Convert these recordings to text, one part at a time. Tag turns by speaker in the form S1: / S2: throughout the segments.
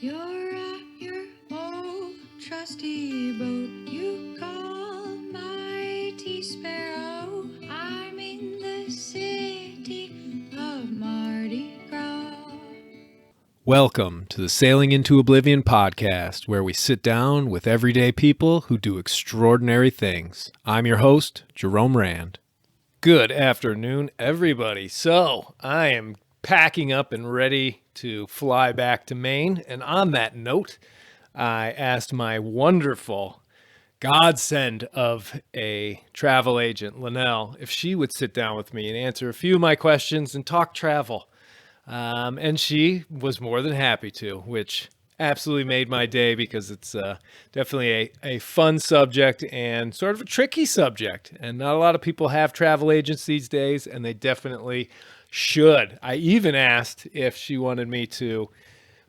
S1: You're at your old trusty boat. You call mighty sparrow. I'm in the city of Mardi Gras.
S2: Welcome to the Sailing into Oblivion podcast, where we sit down with everyday people who do extraordinary things. I'm your host, Jerome Rand. Good afternoon, everybody. So, I am packing up and ready to fly back to Maine. And on that note, I asked my wonderful godsend of a travel agent, LaNell, if she would sit down with me and answer a few of my questions and talk travel. And she was more than happy to, which absolutely made my day because it's definitely a fun subject and sort of a tricky subject. And not a lot of people have travel agents these days, and they definitely should. I even asked if she wanted me to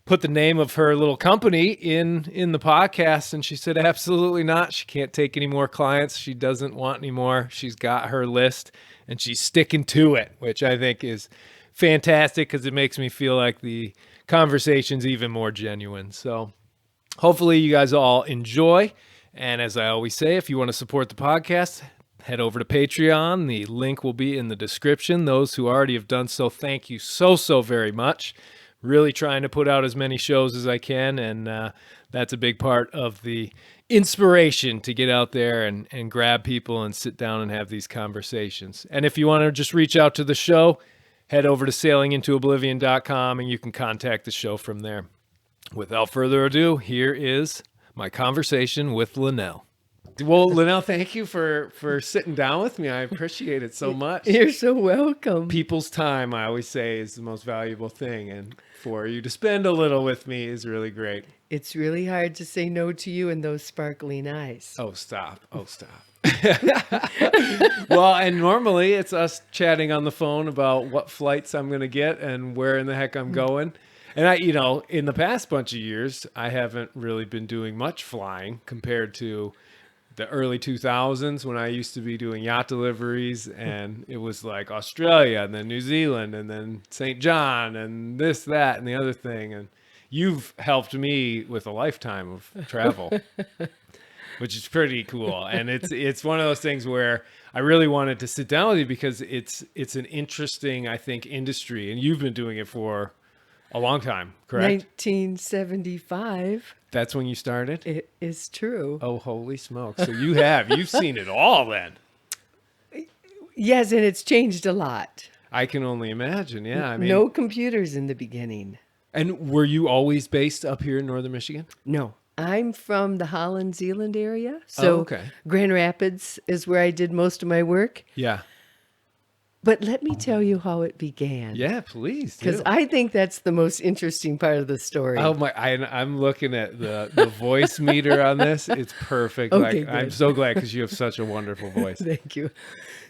S2: put the name of her little company in the podcast, and she said absolutely not. She can't take any more clients. She doesn't want any more. She's got her list, and she's sticking to it, which I think is fantastic because it makes me feel like the conversation's even more genuine. So hopefully you guys all enjoy. And as I always say, if you want to support the podcast, head over to Patreon. The link will be in the description. Those who already have done so, thank you so very much. Really trying to put out as many shows as I can, and that's a big part of the inspiration to get out there and grab people and sit down and have these conversations. And if you want to just reach out to the show, head over to sailingintooblivion.com and you can contact the show from there. Without further ado, here is my conversation with LaNell. Well, LaNell, thank you for sitting down with me. I appreciate it so much.
S3: You're so welcome.
S2: People's time, I always say, is the most valuable thing. And for you to spend a little with me is really great.
S3: It's really hard to say no to you and those sparkling eyes.
S2: Oh, stop. Well, and normally it's us chatting on the phone about what flights I'm going to get and where in the heck I'm going. And in the past bunch of years, I haven't really been doing much flying compared to the early 2000s when I used to be doing yacht deliveries, and it was like Australia and then New Zealand and then St. John and this, that, and the other thing. And you've helped me with a lifetime of travel. Which is pretty cool. And it's one of those things where I really wanted to sit down with you because it's an interesting, I think, industry. And you've been doing it for a long time, correct?
S3: 1975.
S2: That's when you started?
S3: It is true.
S2: Oh, holy smokes. So you've seen it all then.
S3: Yes, and it's changed a lot.
S2: I can only imagine, yeah. I mean,
S3: no computers in the beginning.
S2: And were you always based up here in Northern Michigan?
S3: No. I'm from the Holland, Zeeland area. So
S2: okay.
S3: Grand Rapids is where I did most of my work.
S2: Yeah.
S3: But let me tell you how it began.
S2: Yeah, please do.
S3: Because I think that's the most interesting part of the story.
S2: Oh my! I'm looking at the voice meter on this. It's perfect.
S3: Okay,
S2: I'm so glad because you have such a wonderful voice.
S3: Thank you.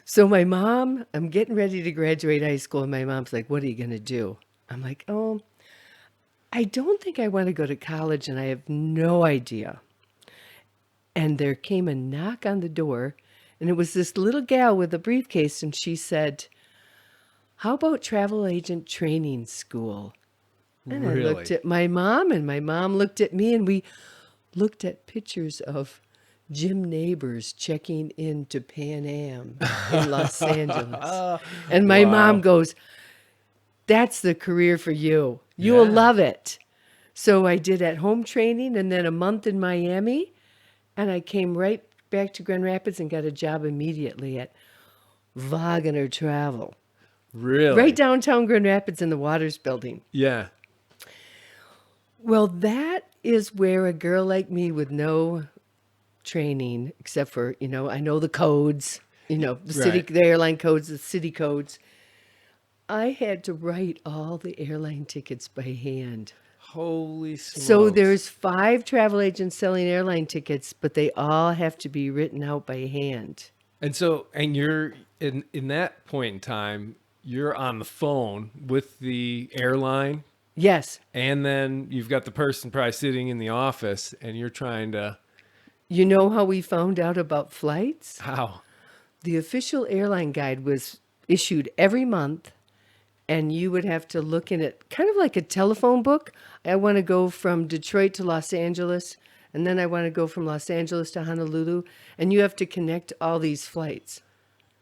S3: So my mom, I'm getting ready to graduate high school, and my mom's like, "What are you going to do?" I'm like, "Oh, I don't think I want to go to college, and I have no idea." And there came a knock on the door, and it was this little gal with a briefcase, and she said, "How about travel agent training school?" And
S2: Really?
S3: I looked at my mom, and my mom looked at me, and we looked at pictures of Jim Neighbors checking into Pan Am in Los Angeles. And my mom goes, "That's the career for you. You'll love it." So I did at-home training and then a month in Miami, and I came right back to Grand Rapids and got a job immediately at Wagner Travel.
S2: Really?
S3: Right downtown Grand Rapids in the Waters Building.
S2: Yeah.
S3: Well, that is where a girl like me with no training, except for, I know the codes, the airline codes, the city codes. I had to write all the airline tickets by hand.
S2: Holy smokes.
S3: So there's 5 travel agents selling airline tickets, but they all have to be written out by hand.
S2: And you're in that point in time, you're on the phone with the airline.
S3: Yes.
S2: And then you've got the person probably sitting in the office and you're trying to...
S3: You know how we found out about flights?
S2: How?
S3: The official airline guide was issued every month, and you would have to look in it kind of like a telephone book. I want to go from Detroit to Los Angeles, and then I want to go from Los Angeles to Honolulu, and you have to connect all these flights.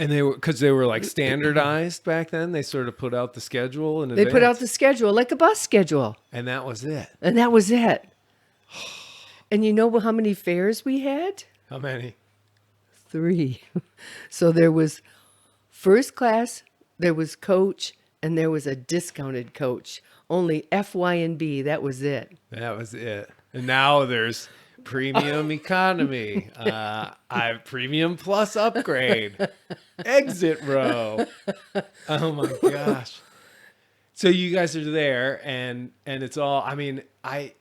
S2: And because they were like standardized back then, they sort of put out the schedule in
S3: They put out
S2: advance.
S3: the schedule like a bus schedule,
S2: And that was it.
S3: and that was it. And you know how many fares we had?
S2: How many?
S3: 3. So there was first class, there was coach, and there was a discounted coach. Only F, Y, and B. That was it.
S2: That was it. And now there's premium economy, I premium plus upgrade, exit row. Oh my gosh. So you guys are there, and it's all. I mean, I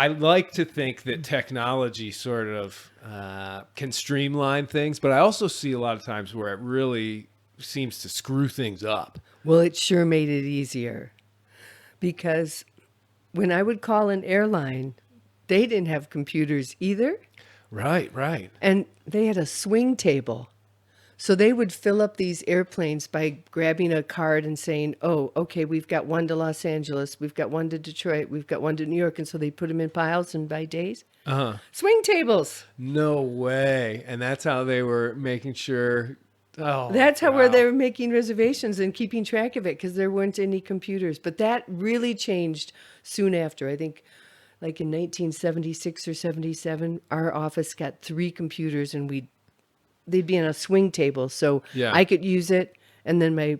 S2: like to think that technology sort of can streamline things, but I also see a lot of times where it really seems to screw things up.
S3: Well, it sure made it easier because when I would call an airline, they didn't have computers either.
S2: Right, right.
S3: And they had a swing table. So they would fill up these airplanes by grabbing a card and saying, oh, okay, we've got one to Los Angeles, we've got one to Detroit, we've got one to New York. And so they put them in piles and by days. Swing tables.
S2: No way. And that's how they were making sure. Oh,
S3: That's how
S2: wow.
S3: where they were making reservations and keeping track of it because there weren't any computers. But that really changed soon after. I think like in 1976 or 77, our office got 3 computers and they'd be on a swing table. So
S2: Yeah.
S3: I could use it and then my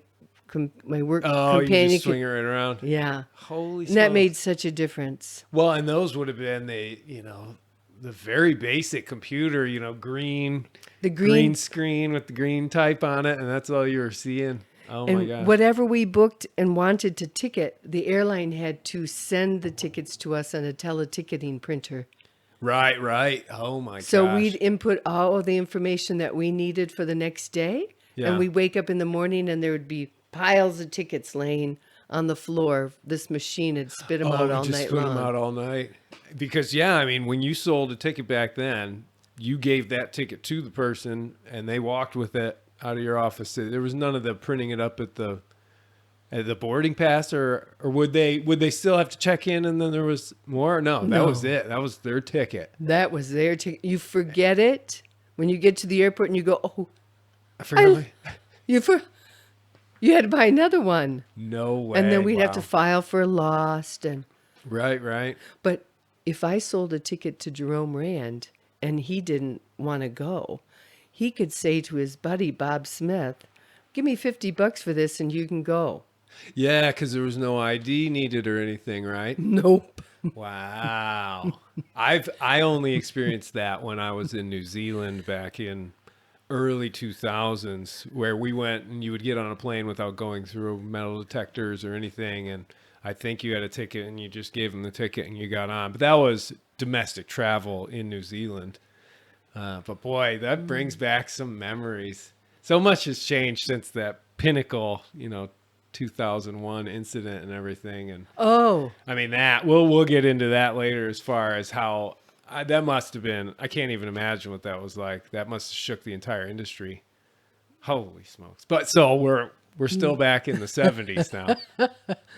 S3: work
S2: Oh, you
S3: companion
S2: just
S3: could.
S2: swing it right around.
S3: Yeah.
S2: Holy
S3: And that
S2: smokes.
S3: made such a difference.
S2: Well, and those would have been the very basic computer, green,
S3: The
S2: green screen with the green type on it, and that's all you were seeing. Oh my
S3: And
S2: gosh.
S3: whatever we booked and wanted to ticket, the airline had to send the tickets to us on a teleticketing printer.
S2: Right, right. Oh my
S3: So
S2: gosh.
S3: we'd input all of the information that we needed for the next day.
S2: Yeah.
S3: And we'd wake up in the morning and there would be piles of tickets laying on the floor. This machine had spit them out all
S2: just
S3: night
S2: put
S3: long.
S2: them out all night. Because I mean, when you sold a ticket back then, you gave that ticket to the person and they walked with it out of your office. There was none of the printing it up at the boarding pass, or would they still have to check in and then there was more? No, that
S3: No.
S2: was it. That was their ticket.
S3: That was their ticket. You forget it when you get to the airport and you go, oh,
S2: I forgot.
S3: you had to buy another one.
S2: No way.
S3: And then we'd have
S2: Wow.
S3: to file for lost.
S2: Right, right.
S3: But if I sold a ticket to Jerome Rand and he didn't want to go, he could say to his buddy, Bob Smith, give me $50 for this and you can go.
S2: Yeah, because there was no ID needed or anything, right?
S3: Nope.
S2: Wow. I only experienced that when I was in New Zealand back in early 2000s, where we went and you would get on a plane without going through metal detectors or anything, and I think you had a ticket and you just gave them the ticket and you got on. But that was domestic travel in New Zealand. But boy, that brings back some memories. So much has changed since that pinnacle, 2001 incident and everything. And
S3: Oh,
S2: I mean, that we'll get into that later as far as how that must have been. I can't even imagine what that was like. That must have shook the entire industry. Holy smokes. But so we're still back in the 70s now.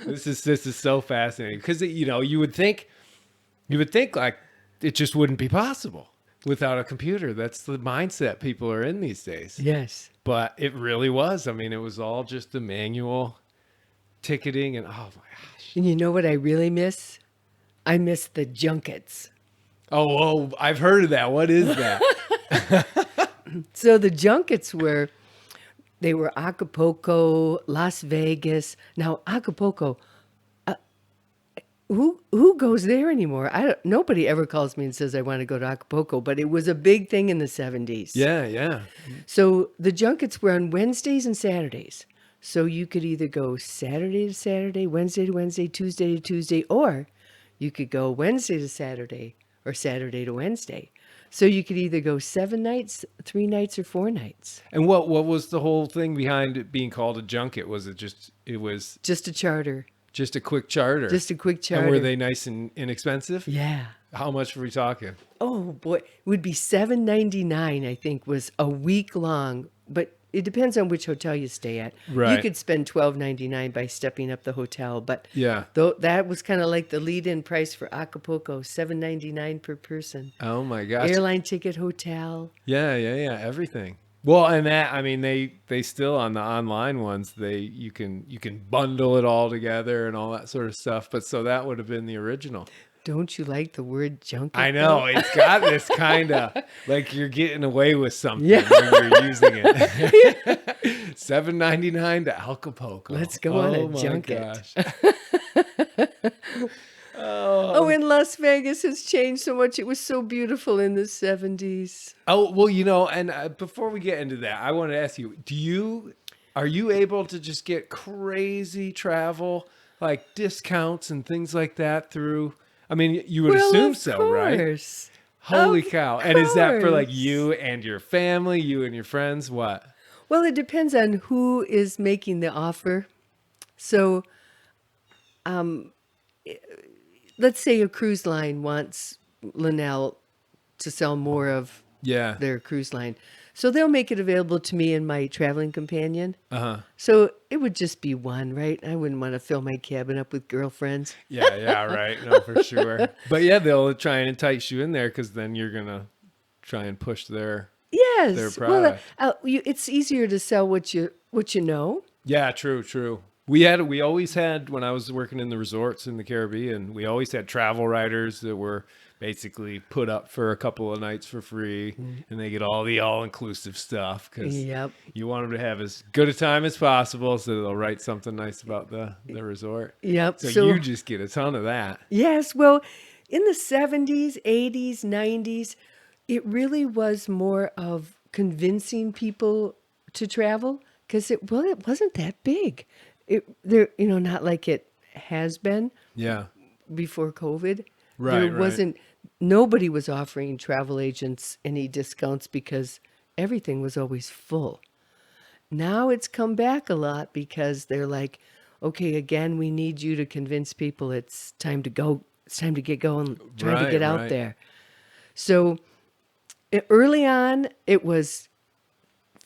S2: This is so fascinating because you would think like it just wouldn't be possible without a computer. That's the mindset people are in these days.
S3: yes.
S2: But it really was. I mean, it was all just the manual ticketing and oh my gosh.
S3: And you know what I really miss? I miss the junkets.
S2: Oh, I've heard of that. What is that?
S3: So the junkets were Acapulco, Las Vegas. Now Acapulco, who goes there anymore? Nobody ever calls me and says I want to go to Acapulco, but it was a big thing in the 70s.
S2: Yeah, yeah.
S3: So the junkets were on Wednesdays and Saturdays. So you could either go Saturday to Saturday, Wednesday to Wednesday, Tuesday to Tuesday, or you could go Wednesday to Saturday or Saturday to Wednesday. So you could either go 7 nights, 3 nights, or 4 nights.
S2: And what was the whole thing behind it being called a junket? Was it just
S3: Just a charter.
S2: just a quick charter?
S3: Just a quick charter.
S2: And were they nice and inexpensive?
S3: Yeah.
S2: How much were we talking?
S3: Oh boy, it would be $7.99. I think was a week long, but it depends on which hotel you stay at. You
S2: Right.
S3: could spend $12.99 by stepping up the hotel, but
S2: Yeah.
S3: though that was kind of like the lead-in price for Acapulco, $7.99 per person.
S2: Oh my gosh.
S3: Airline ticket, hotel.
S2: Yeah, everything. Well, and that, I mean, they still on the online ones, you can bundle it all together and all that sort of stuff. But so that would have been the original.
S3: Don't you like the word junket?
S2: I know
S3: though?
S2: it's got this kind of like you're getting away with something
S3: Yeah.
S2: when you're using it. $7.99 to Acapulco.
S3: Let's go on a
S2: Oh my
S3: junket.
S2: gosh.
S3: Oh, and Las Vegas has changed so much. It was so beautiful in the 70s.
S2: Oh, well, and before we get into that, I want to ask you, are you able to just get crazy travel, like discounts and things like that through, I mean, you would assume
S3: of
S2: so, right?
S3: course.
S2: Holy
S3: Of
S2: cow. And is that for like
S3: course.
S2: you and your family, you and your friends? What?
S3: Well, it depends on who is making the offer. So, let's say a cruise line wants LaNell to sell more of
S2: Yeah.
S3: their cruise line. So they'll make it available to me and my traveling companion.
S2: Uh-huh.
S3: So it would just be one, right? I wouldn't want to fill my cabin up with girlfriends.
S2: Yeah, right. No, for sure. But yeah, they'll try and entice you in there because then you're going to try and push their
S3: Yes. Well,
S2: product.
S3: it's easier to sell what you know.
S2: Yeah, true. We always had, when I was working in the resorts in the Caribbean, we always had travel writers that were basically put up for a couple of nights for free, and they get all the all-inclusive stuff because
S3: Yep.
S2: you want them to have as good a time as possible, so they'll write something nice about the resort.
S3: Yep.
S2: So you just get a ton of that.
S3: Yes, well, in the 70s, 80s, 90s, it really was more of convincing people to travel because it wasn't that big. Not like it has been
S2: Yeah.
S3: before COVID.
S2: Right,
S3: There
S2: right.
S3: wasn't nobody was offering travel agents any discounts because everything was always full. Now it's come back a lot because they're like, okay, again, we need you to convince people it's time to go. It's time to get going, trying to get out
S2: Right.
S3: there. So early on, it was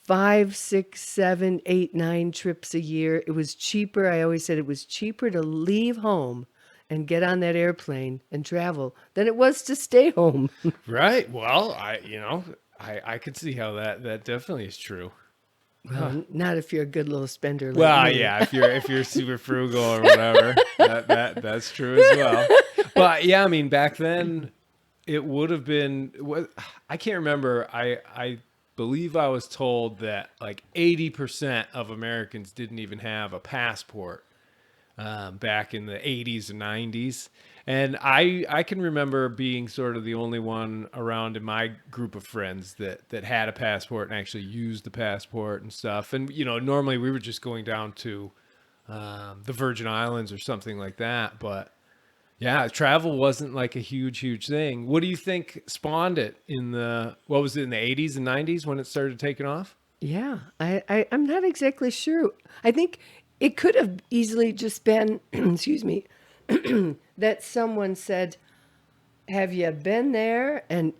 S3: 5, 6, 7, 8, 9 trips a year. It was cheaper. I always said it was cheaper to leave home and get on that airplane and travel than it was to stay home.
S2: Right. Well, I could see how that definitely is true.
S3: Well, not if you're a good little spender like
S2: Well,
S3: me.
S2: yeah, if you're super frugal or whatever, that's true as well. But yeah, I mean, back then it would have been. I can't remember. I believe I was told that like 80% of Americans didn't even have a passport back in the 80s and 90s. And I can remember being sort of the only one around in my group of friends that had a passport and actually used the passport and stuff. And, normally we were just going down to the Virgin Islands or something like that. But yeah, travel wasn't like a huge thing. What do you think spawned it in the 80s and 90s when it started taking off?
S3: Yeah, I'm not exactly sure. I think it could have easily just been, excuse me, that someone said, "Have you been there?" And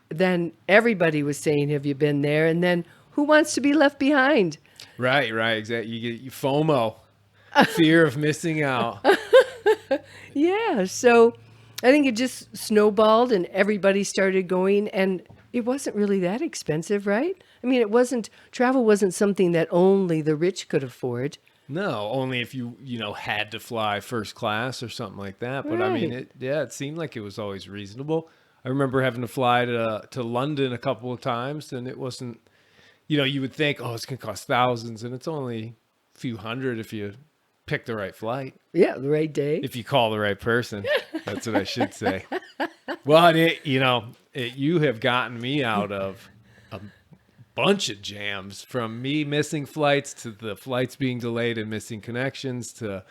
S3: then everybody was saying, "Have you been there?" And then who wants to be left behind?
S2: Right, exactly. You get FOMO, fear of missing out.
S3: Yeah, so I think it just snowballed and everybody started going, and it wasn't really that expensive, right? I mean, travel wasn't something that only the rich could afford.
S2: No, only if you had to fly first class or something like that. But I mean,
S3: Right.
S2: it seemed like it was always reasonable. I remember having to fly to London a couple of times, and it wasn't, you would think, oh, it's gonna cost thousands, and it's only a few hundred if you pick the right flight,
S3: Yeah, the right day.
S2: if you call the right person. That's what I should say. Well, and you have gotten me out of a bunch of jams, from me missing flights to the flights being delayed and missing connections to,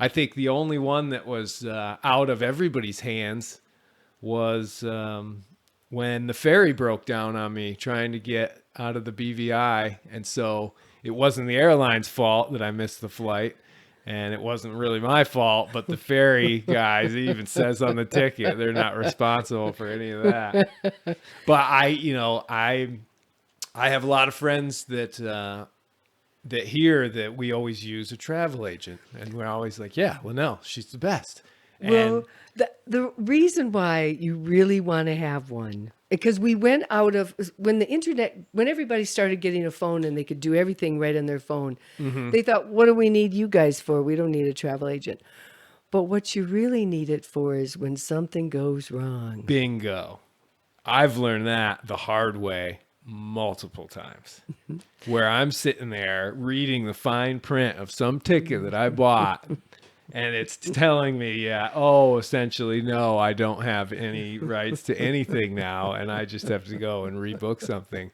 S2: I think the only one that was out of everybody's hands was when the ferry broke down on me trying to get out of the BVI. And so it wasn't the airline's fault that I missed the flight. And it wasn't really my fault, but the ferry guys, it even says on the ticket, they're not responsible for any of that. But I I have a lot of friends that hear that we always use a travel agent, and we're always like, yeah, LaNell, she's the best.
S3: Well, the reason why you really want to have one, because we went out of when the internet, when everybody started getting a phone and they could do everything right on their phone, they thought, what do we need you guys for? We don't need a travel agent. But what you really need it for is when something goes wrong.
S2: Bingo. I've learned that the hard way multiple times, where I'm sitting there reading the fine print of some ticket that I bought, and it's telling me, essentially, no, I don't have any rights to anything now, and I just have to go and rebook something.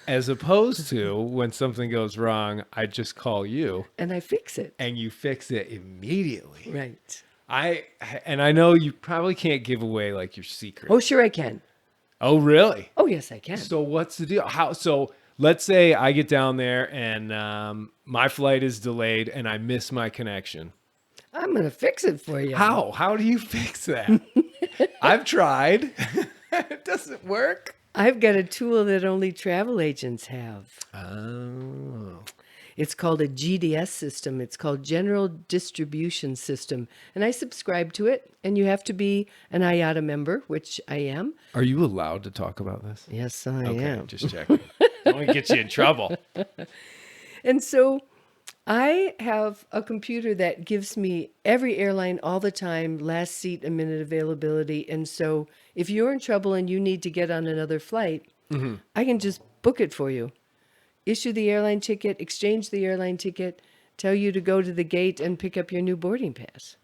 S2: As opposed to when something goes wrong, I just call you.
S3: And I fix it.
S2: And you fix it immediately.
S3: Right.
S2: I know you probably can't give away like your secret.
S3: Oh, sure I can.
S2: Oh, really?
S3: Oh, yes, I can.
S2: So what's the deal? So let's say I get down there and my flight is delayed and I miss my connection.
S3: I'm going to fix it for you.
S2: How? How do you fix that? I've tried. It doesn't work.
S3: I've got a tool that only travel agents have.
S2: Oh.
S3: It's called a GDS system. It's called General Distribution System. And I subscribe to it. And you have to be an IATA member, which I am.
S2: Are you allowed to talk about this?
S3: Yes, I
S2: Okay,
S3: am.
S2: just checking. Don't want to get you in trouble.
S3: And so I have a computer that gives me every airline all the time, last seat a minute availability. And so if you're in trouble and you need to get on another flight, I can just book it for you. Issue the airline ticket, exchange the airline ticket, tell you to go to the gate and pick up your new boarding pass.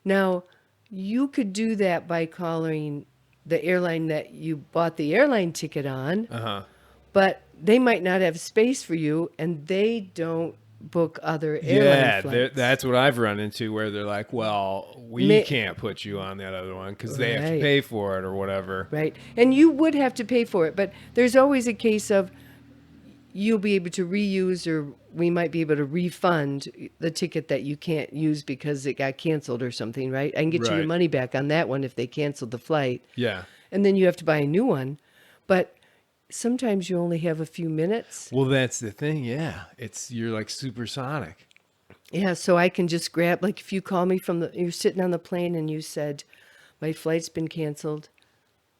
S3: Now, you could do that by calling the airline that you bought the airline ticket on, but they might not have space for you, and they don't book other airline flights.
S2: That's what I've run into, where they're like, well, we can't put you on that other one because they have to pay for it or whatever.
S3: Right. And you would have to pay for it, but there's always a case of you'll be able to reuse, or we might be able to refund the ticket that you can't use because it got canceled or something, right? I can get you your money back on that one if they canceled the flight.
S2: Yeah.
S3: And then you have to buy a new one. But sometimes you only have a few minutes.
S2: Well, that's the thing. Yeah. You're like supersonic.
S3: Yeah. So I can just grab, like if you call me you're sitting on the plane and you said, my flight's been canceled.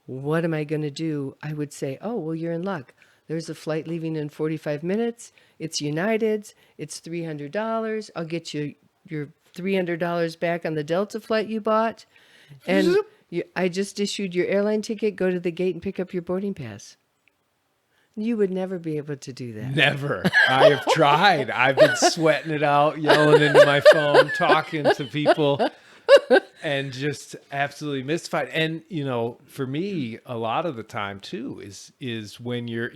S3: What am I going to do? I would say, oh, well, you're in luck. There's a flight leaving in 45 minutes. It's United's. It's $300. I'll get you your $300 back on the Delta flight you bought. And I just issued your airline ticket. Go to the gate and pick up your boarding pass. You would never be able to do that.
S2: Never. I have tried. I've been sweating it out, yelling into my phone, talking to people, and just absolutely mystified. And, for me, a lot of the time too is when you're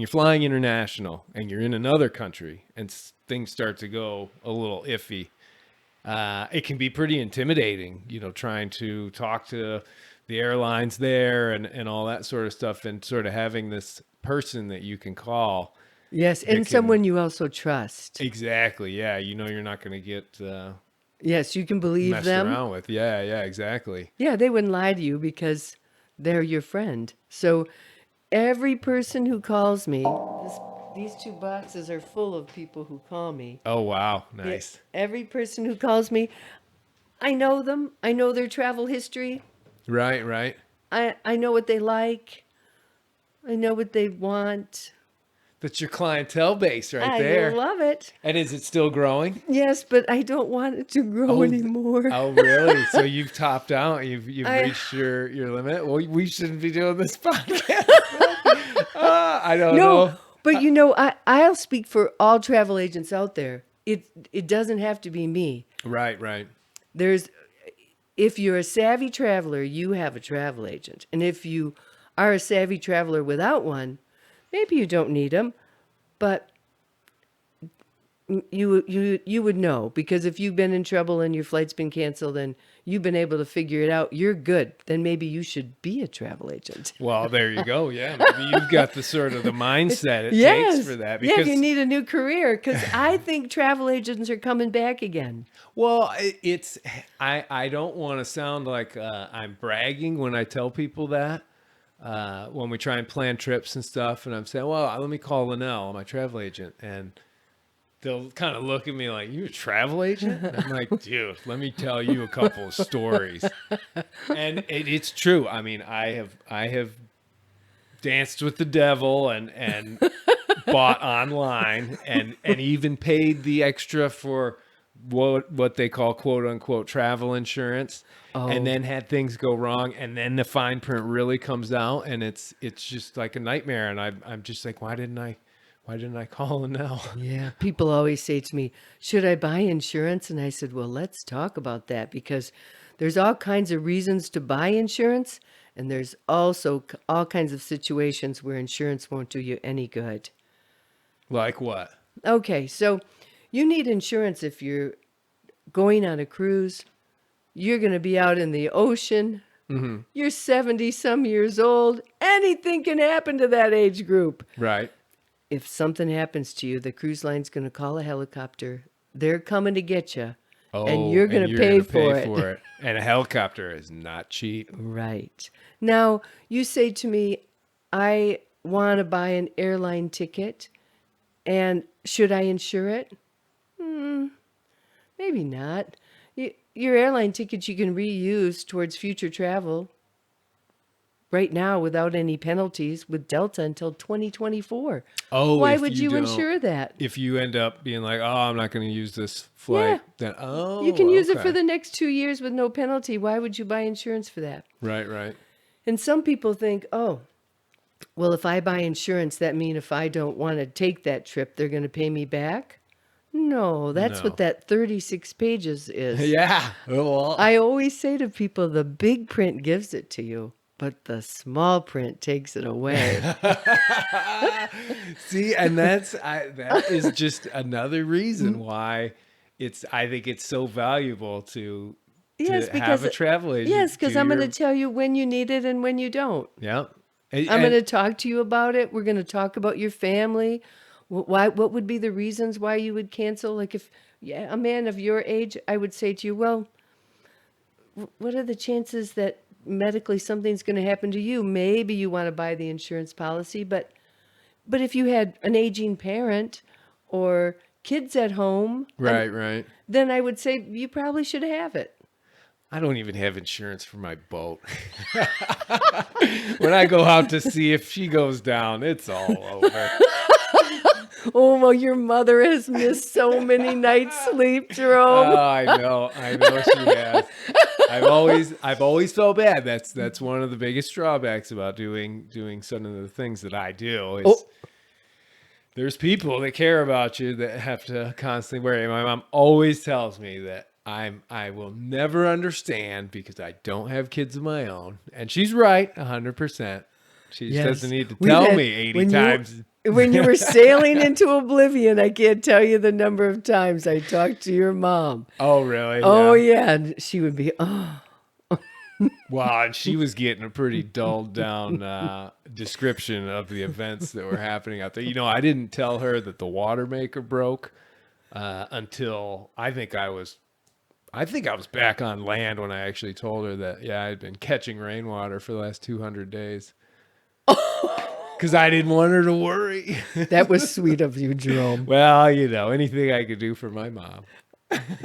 S2: flying international and you're in another country and things start to go a little iffy. It can be pretty intimidating, trying to talk to the airlines there and all that sort of stuff, and sort of having this person that you can call.
S3: Yes, and someone you also trust.
S2: Exactly. Yeah, you're not going to get
S3: yes, you can believe
S2: messed
S3: them.
S2: around with. Yeah, exactly.
S3: Yeah, they wouldn't lie to you because they're your friend. So every person who calls me, these two boxes are full of people who call me.
S2: Oh, wow. Nice.
S3: Every person who calls me, I know them. I know their travel history.
S2: Right.
S3: I know what they like. I know what they want.
S2: That's your clientele base right there.
S3: I love it.
S2: And is it still growing?
S3: Yes, but I don't want it to grow anymore.
S2: Oh, really? So you've topped out. You've reached your limit. Well, we shouldn't be doing this podcast. I don't know.
S3: But I'll speak for all travel agents out there. It doesn't have to be me.
S2: Right.
S3: If you're a savvy traveler, you have a travel agent. And if you are a savvy traveler without one, maybe you don't need them, but you would know, because if you've been in trouble and your flight's been canceled and you've been able to figure it out, you're good. Then maybe you should be a travel agent.
S2: Well, there you go. Yeah, maybe you've got the sort of the mindset it takes for that.
S3: Because if you need a new career, because I think travel agents are coming back again.
S2: Well, I don't want to sound like I'm bragging when I tell people that. when we try and plan trips and stuff. And I'm saying, well, let me call LaNell, my travel agent. And they'll kind of look at me like, you a travel agent? And I'm like, dude, let me tell you a couple of stories. And it's true. I mean, I have danced with the devil and bought online and even paid the extra for what they call quote unquote travel insurance. And then had things go wrong, and then the fine print really comes out, and it's just like a nightmare. And I'm just like, why didn't I call LaNell?
S3: Yeah, people always say to me, should I buy insurance? And I said, well, let's talk about that, because there's all kinds of reasons to buy insurance, and there's also all kinds of situations where insurance won't do you any good.
S2: Like what?
S3: Okay, so you need insurance if you're going on a cruise, you're going to be out in the ocean, you're 70 some years old, anything can happen to that age group.
S2: Right.
S3: If something happens to you, the cruise line's going to call a helicopter. They're coming to get you, and you're going to pay for it.
S2: And a helicopter is not cheap.
S3: Right. Now, you say to me, I want to buy an airline ticket, and should I insure it? Maybe not. Your airline tickets you can reuse towards future travel right now without any penalties with Delta until 2024.
S2: Oh,
S3: why
S2: if
S3: would you
S2: don't-
S3: insure that?
S2: If you end up being like, oh, I'm not going to use this flight, then
S3: You can use it
S2: okay.
S3: for the next 2 years with no penalty. Why would you buy insurance for that?
S2: Right.
S3: And some people think, oh, well, if I buy insurance, that means if I don't want to take that trip, they're going to pay me back? No, that's
S2: No.
S3: what that 36 pages is.
S2: Yeah. Well,
S3: I always say to people, the big print gives it to you, but the small print takes it away.
S2: see, and that is just another reason why I think it's so valuable to have a travel agent.
S3: Yes, because I'm going to
S2: your-
S3: tell you when you need it and when you don't.
S2: Yeah.
S3: I'm going to talk to you about it. We're going to talk about your family. What would be the reasons why you would cancel? Like if a man of your age, I would say to you, well, what are the chances that medically something's going to happen to you? Maybe you want to buy the insurance policy, but if you had an aging parent or kids at home,
S2: Right.
S3: then I would say you probably should have it.
S2: I don't even have insurance for my boat. When I go out to sea, if she goes down, it's all over.
S3: Oh, well, your mother has missed so many nights' sleep, Jerome.
S2: Oh, I know she has. I've always felt bad. That's one of the biggest drawbacks about doing some of the things that I do is there's people that care about you that have to constantly worry. My mom always tells me that I will never understand because I don't have kids of my own, and she's right 100%. She just doesn't need to tell me 80 times.
S3: When you were sailing into Oblivion, I can't tell you the number of times I talked to your mom.
S2: Oh, really?
S3: Oh, yeah. And she would be, oh.
S2: Wow, and she was getting a pretty dulled down description of the events that were happening out there. You know, I didn't tell her that the water maker broke until I think I was back on land when I actually told her that, I had been catching rainwater for the last 200 days. Because I didn't want her to worry.
S3: That was sweet of you, Jerome.
S2: Well, anything I could do for my mom.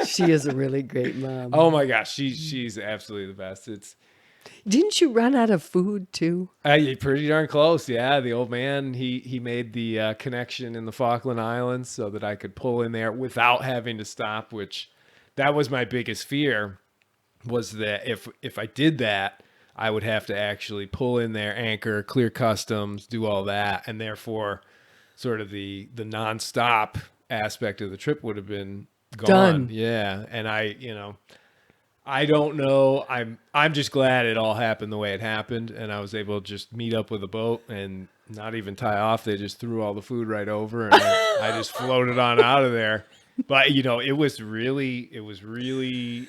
S3: She is a really great mom.
S2: Oh my gosh, she's absolutely the best.
S3: Didn't you run out of food too?
S2: Pretty darn close. Yeah, the old man he made the connection in the Falkland Islands so that I could pull in there without having to stop. Which that was my biggest fear, was that if I did that, I would have to actually pull in there, anchor, clear customs, do all that, and therefore, sort of the nonstop aspect of the trip would have been gone.
S3: Done.
S2: Yeah, and I don't know. I'm just glad it all happened the way it happened, and I was able to just meet up with a boat and not even tie off. They just threw all the food right over, and I just floated on out of there. But it was really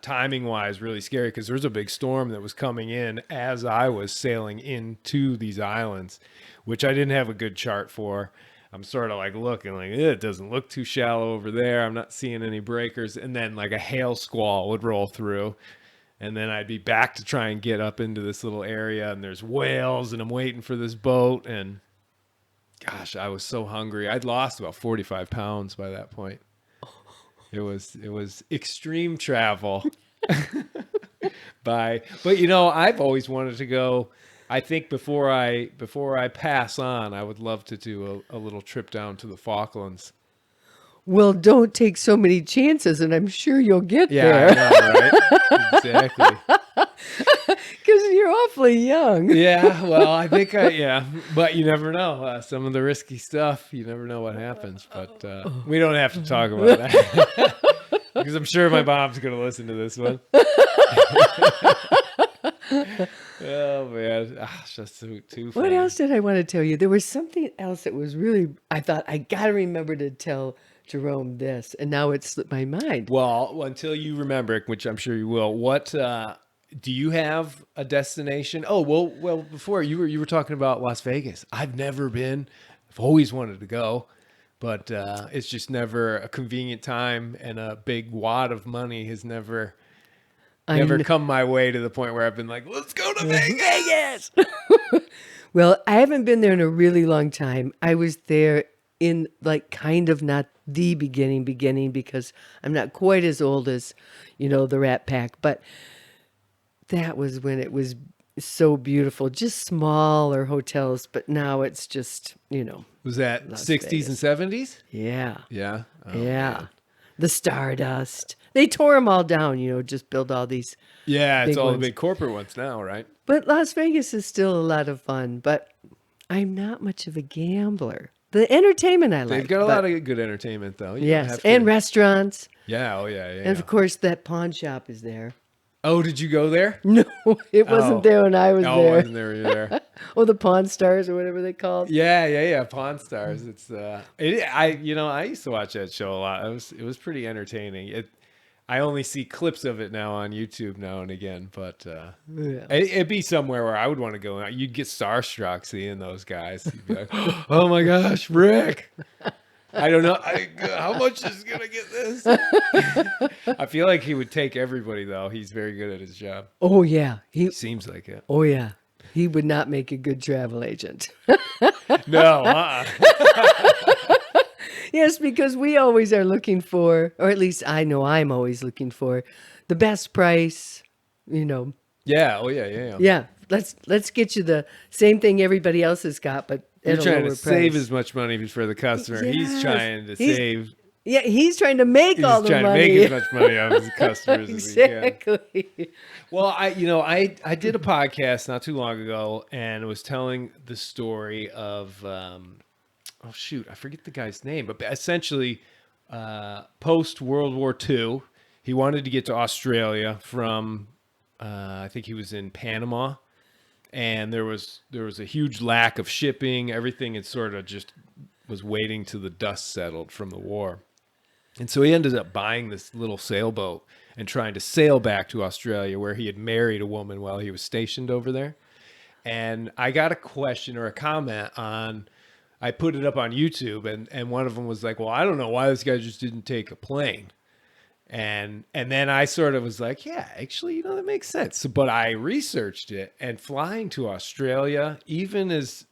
S2: timing wise really scary because there was a big storm that was coming in as I was sailing into these islands, which I didn't have a good chart for. I'm sort of like looking like it doesn't look too shallow over there. I'm not seeing any breakers, and then like a hail squall would roll through, And then I'd be back to try and get up into this little area, and there's whales, and I'm waiting for this boat. And gosh, I was so hungry. I'd lost about 45 pounds by that point. It was extreme travel. But I've always wanted to go. I think before I pass on, I would love to do a little trip down to the Falklands.
S3: Well, don't take so many chances, and I'm sure you'll get
S2: Yeah,
S3: there.
S2: I know, right? Exactly.
S3: Because you're awfully young.
S2: Yeah, well, I think but you never know. Some of the risky stuff, you never know what happens. But we don't have to talk about that because I'm sure my mom's going to listen to this one. Oh man, it's just too funny.
S3: What else did I want to tell you? There was something else that was really, I thought, I got to remember to tell Jerome this, and now it slipped my mind.
S2: Well, until you remember it, which I'm sure you will, what do you have a destination? Oh, well, before you were talking about Las Vegas. I've never been. I've always wanted to go, but it's just never a convenient time, and a big wad of money has never come my way to the point where I've been like, let's go to Vegas.
S3: Well, I haven't been there in a really long time. I was there in like kind of not the beginning because I'm not quite as old as, the Rat Pack, but that was when it was so beautiful, just smaller hotels, but now it's just,
S2: Was that
S3: Las
S2: 60s
S3: Vegas.
S2: and 70s?
S3: Yeah.
S2: Yeah. Oh,
S3: Yeah.
S2: man.
S3: The Stardust. They tore them all down, just build all these.
S2: Yeah, it's
S3: Big
S2: all
S3: ones.
S2: the big corporate ones now, right?
S3: But Las Vegas is still a lot of fun, but I'm not much of a gambler. The entertainment I like.
S2: They've got a lot of good entertainment, though. You don't
S3: Yes,
S2: have to-
S3: and restaurants.
S2: Yeah, oh yeah, yeah.
S3: And of course, that pawn shop is there.
S2: Oh, did you go there?
S3: No, it wasn't there when I was
S2: Oh,
S3: there.
S2: wasn't there either.
S3: Oh, the Pawn Stars or whatever they called.
S2: Yeah. Pawn Stars. It's I used to watch that show a lot. It was pretty entertaining. I only see clips of it now on YouTube now and again, but
S3: Yeah.
S2: it'd be somewhere where I would want to go. You'd get starstruck seeing those guys. You'd be like, oh my gosh, Rick. I don't know. How much is going to get this? I feel like he would take everybody, though. He's very good at his job.
S3: Oh yeah,
S2: Seems like it.
S3: Oh yeah, he would not make a good travel agent.
S2: No,
S3: Yes, because we always are looking for, or at least I know I'm always looking for, the best price.
S2: Yeah. Oh, yeah.
S3: Yeah, let's get you the same thing everybody else has got, but
S2: You're
S3: at a
S2: trying
S3: lower
S2: to save
S3: price.
S2: as much money for the customer. He's
S3: Yes.
S2: trying to
S3: He's-
S2: save.
S3: Yeah, he's trying to make
S2: He's
S3: all the
S2: trying
S3: money.
S2: to make as much money out of his customers as he can.
S3: Exactly.
S2: Well, I did a podcast not too long ago, and was telling the story of oh shoot, I forget the guy's name, but essentially post World War II, he wanted to get to Australia from I think he was in Panama, and there was a huge lack of shipping. Everything had sort of just was waiting till the dust settled from the war. And so he ended up buying this little sailboat and trying to sail back to Australia, where he had married a woman while he was stationed over there. And I got a question or a comment I put it up on YouTube, and one of them was like, well, I don't know why this guy just didn't take a plane. And then I sort of was like, yeah, actually, that makes sense. But I researched it, and flying to Australia, even as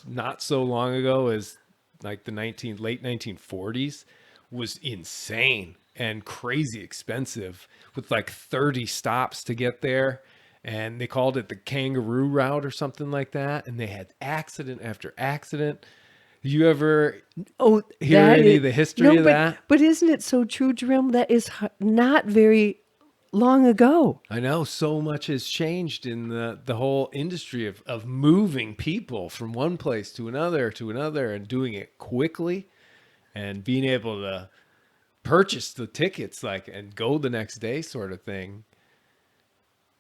S2: not so long ago as like the late 1940s, was insane and crazy expensive, with like 30 stops to get there. And they called it the kangaroo route or something like that. And they had accident after accident. You ever hear any of the history of that?
S3: But isn't it so true, Jerome? That is not very long ago.
S2: I know so much has changed in the whole industry of moving people from one place to another and doing it quickly and being able to purchase the tickets and go the next day sort of thing.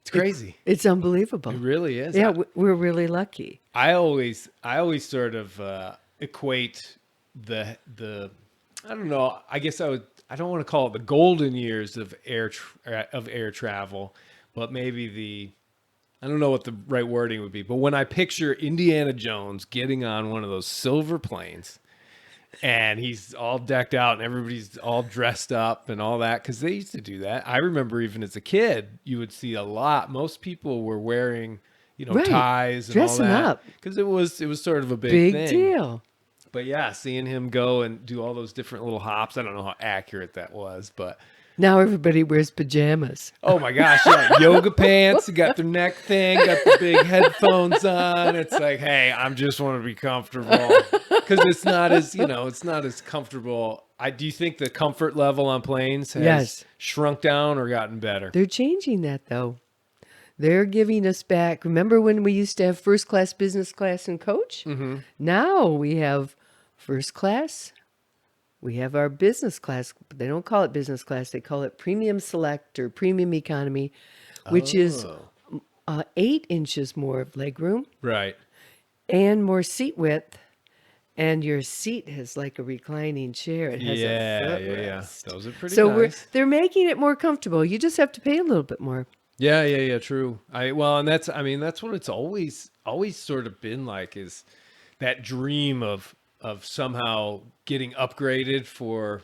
S2: It's crazy.
S3: It's unbelievable.
S2: It really is.
S3: Yeah, we're really lucky.
S2: I always sort of equate the I don't know. I guess I don't want to call it the golden years of air travel, but maybe I don't know what the right wording would be. But when I picture Indiana Jones getting on one of those silver planes And he's all decked out and everybody's all dressed up and all that because they used to do that. I remember even as a kid, you would see a lot. Most people were wearing,
S3: Right.
S2: ties and
S3: Dressing
S2: all that
S3: up.
S2: because it was sort of a big
S3: Big
S2: thing.
S3: deal.
S2: But yeah, seeing him go and do all those different little hops, I don't know how accurate that was, but
S3: Now everybody wears pajamas.
S2: oh my gosh, yeah, yoga pants, you got the neck thing, got the big headphones on. It's like, hey, I just want to be comfortable because it's not as, it's not as comfortable. Do you think the comfort level on planes has
S3: Yes.
S2: shrunk down or gotten better?
S3: They're changing that though. They're giving us back. Remember when we used to have first class, business class, and coach?
S2: Mm-hmm.
S3: Now we have first class. We have our business class. But they don't call it business class. They call it premium select or premium economy, which is 8 inches more of legroom
S2: Right.
S3: and more seat width. And your seat has like a reclining chair. It has a
S2: Yeah.
S3: footrest.
S2: Those are pretty
S3: So
S2: nice.
S3: they're making it more comfortable. You just have to pay a little bit more.
S2: Yeah, true. And that's what it's always sort of been like, is that dream of somehow getting upgraded for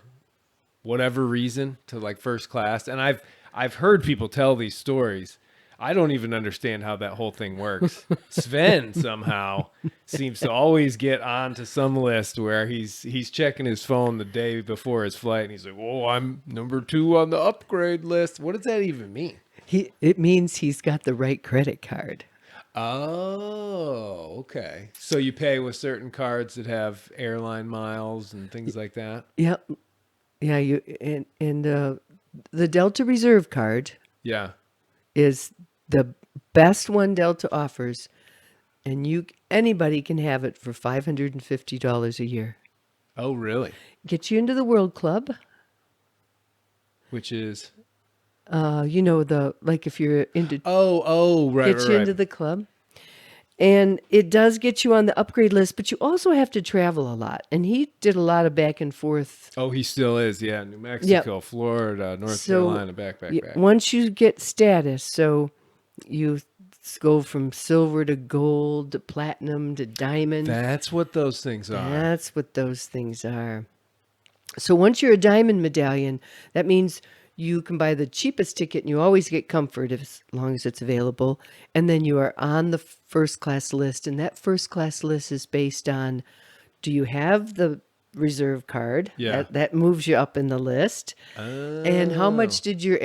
S2: whatever reason to like first class. And I've heard people tell these stories. I don't even understand how that whole thing works. Sven somehow seems to always get onto some list where he's checking his phone the day before his flight and he's like, "Whoa, I'm number 2 on the upgrade list." What does that even mean?
S3: It means he's got the right credit card.
S2: Oh, okay. So you pay with certain cards that have airline miles and things like that?
S3: Yeah, yeah. The Delta Reserve card
S2: Yeah.
S3: is the best one Delta offers, and anybody can have it for $550 a year.
S2: Oh, really?
S3: Get you into the World Club.
S2: Which is?
S3: If you're into
S2: Right,
S3: get you
S2: right.
S3: into the club. And it does get you on the upgrade list, but you also have to travel a lot. And he did a lot of back and forth.
S2: Oh, he still is. Yeah. New Mexico, Florida, North Carolina, back.
S3: Once you get status, so you go from silver to gold to platinum to diamond.
S2: That's what those things are.
S3: That's what those things are. So once you're a diamond medallion, that means you can buy the cheapest ticket and you always get comfort as long as it's available. And then you are on the first class list. And that first class list is based on, do you have the reserve card?
S2: Yeah.
S3: That moves you up in the list. And how much did you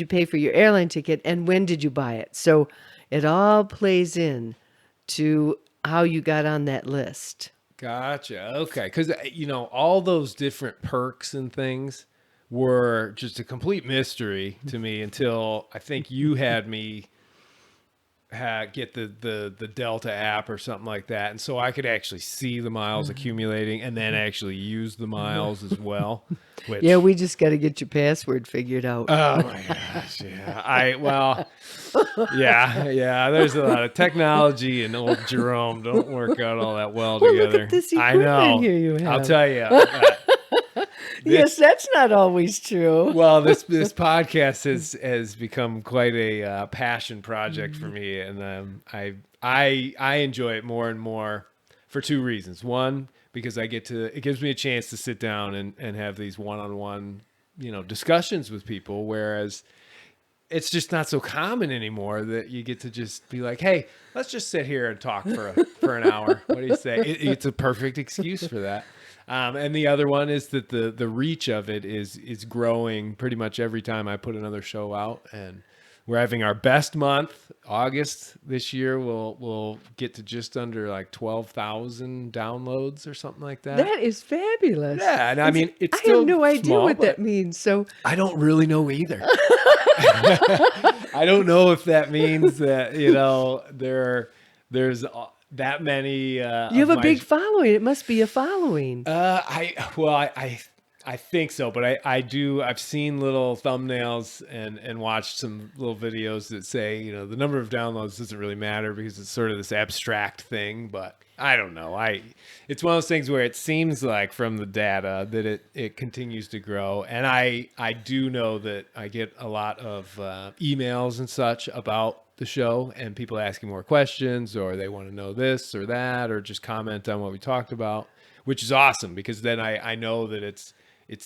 S3: pay for your airline ticket and when did you buy it? So it all plays in to how you got on that list.
S2: Gotcha. Okay. Because, all those different perks and things were just a complete mystery to me until I think you had me get the Delta app or something like that. And so I could actually see the miles accumulating and then actually use the miles as well. Which,
S3: Yeah, we just got to get your password figured out.
S2: oh my gosh. Yeah. There's a lot of technology and old Jerome don't work out all that well
S3: Well,
S2: together.
S3: look at this
S2: I
S3: equipment
S2: know.
S3: here you have.
S2: I'll tell you.
S3: Yes, that's not always true.
S2: Well, this podcast has become quite a passion project for me, and I enjoy it more and more for 2 reasons. One, because it gives me a chance to sit down and have these one-on-one, discussions with people, whereas it's just not so common anymore that you get to just be like, hey, let's just sit here and talk for an hour. What do you say? It's a perfect excuse for that. And the other one is that the reach of it is growing pretty much every time I put another show out, and we're having our best month. August this year we'll get to just under like 12,000 downloads or something like that.
S3: That is fabulous.
S2: Yeah, and I mean it's
S3: I
S2: still
S3: have no idea
S2: small,
S3: what that
S2: but
S3: means. So
S2: I don't really know either. I don't know if that means that there's that many.
S3: you have a big following. It must be a following.
S2: I think so, but I've seen little thumbnails and watched some little videos that say, the number of downloads doesn't really matter because it's sort of this abstract thing, but I don't know. It's one of those things where it seems like from the data that it continues to grow. And I do know that I get a lot of emails and such about the show and people asking more questions, or they want to know this or that, or just comment on what we talked about, which is awesome because then I know that it's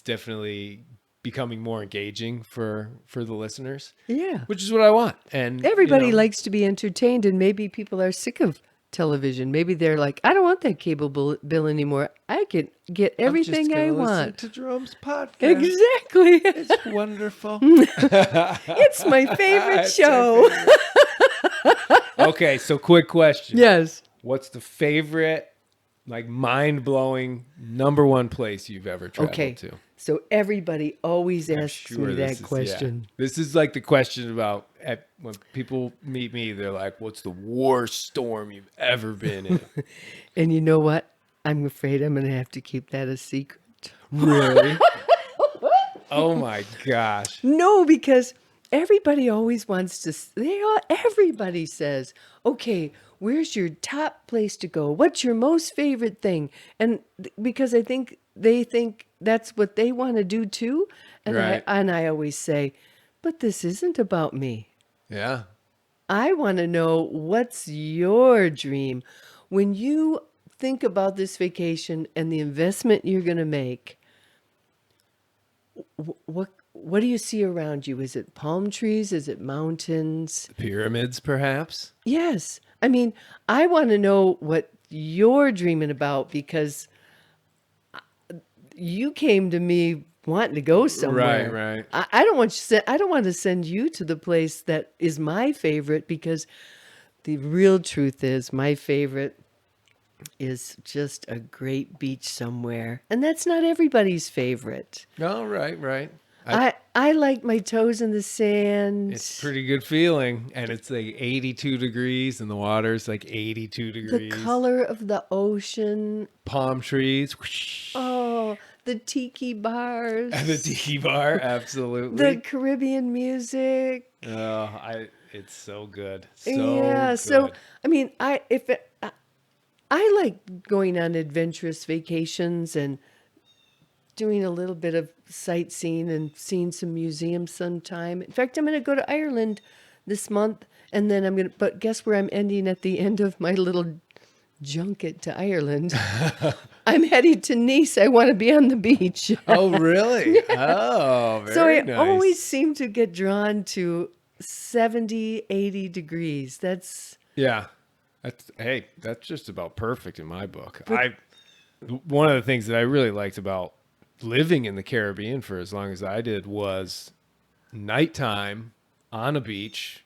S2: definitely becoming more engaging for the listeners,
S3: Yeah.
S2: which is what I want. And
S3: Everybody likes to be entertained, and maybe people are sick of television. Maybe they're like, I don't want that cable bill anymore. I can get everything I want.
S2: to Jerome's podcast.
S3: Exactly.
S2: It's wonderful.
S3: It's my favorite
S2: It's our
S3: show.
S2: favorite. Okay, so quick question.
S3: Yes.
S2: What's the favorite, like mind-blowing number one place you've ever traveled
S3: Okay.
S2: to?
S3: So everybody always asks
S2: Sure,
S3: me
S2: this
S3: that
S2: is-
S3: question.
S2: yeah. This is like the question about when people meet me, they're like, what's the worst storm you've ever been in?
S3: And you know what? I'm afraid I'm going to have to keep that a secret.
S2: Really? Oh my gosh.
S3: No, because everybody always wants to, everybody says, okay, where's your top place to go? What's your most favorite thing? And because they think that's what they want to do too. And
S2: Right.
S3: I always say, but this isn't about me.
S2: Yeah.
S3: I want to know what's your dream. When you think about this vacation and the investment you're going to make, what do you see around you? Is it palm trees? Is it mountains?
S2: Pyramids, perhaps?
S3: Yes. I mean, I want to know what you're dreaming about because you came to me wanting to go somewhere.
S2: Right.
S3: I don't want to send you to the place that is my favorite because the real truth is my favorite is just a great beach somewhere. And that's not everybody's favorite.
S2: Oh, right.
S3: I like my toes in the sand.
S2: It's a pretty good feeling. And it's like 82 degrees and the water's like 82
S3: The
S2: degrees.
S3: color of the ocean.
S2: Palm trees. Whoosh.
S3: Oh, the tiki bars.
S2: And the tiki bar, absolutely.
S3: The Caribbean music.
S2: It's so good.
S3: Yeah.
S2: Good.
S3: So I mean, I like going on adventurous vacations and doing a little bit of sightseeing and seeing some museums sometime. In fact, I'm going to go to Ireland this month, and then but guess where I'm ending at the end of my little junket to Ireland? I'm heading to Nice. I want to be on the beach.
S2: Oh, really? Oh, very
S3: So I
S2: nice.
S3: always seem to get drawn to 70, 80 degrees. That's
S2: Yeah. That's just about perfect in my book. One of the things that I really liked about living in the Caribbean for as long as I did was nighttime on a beach,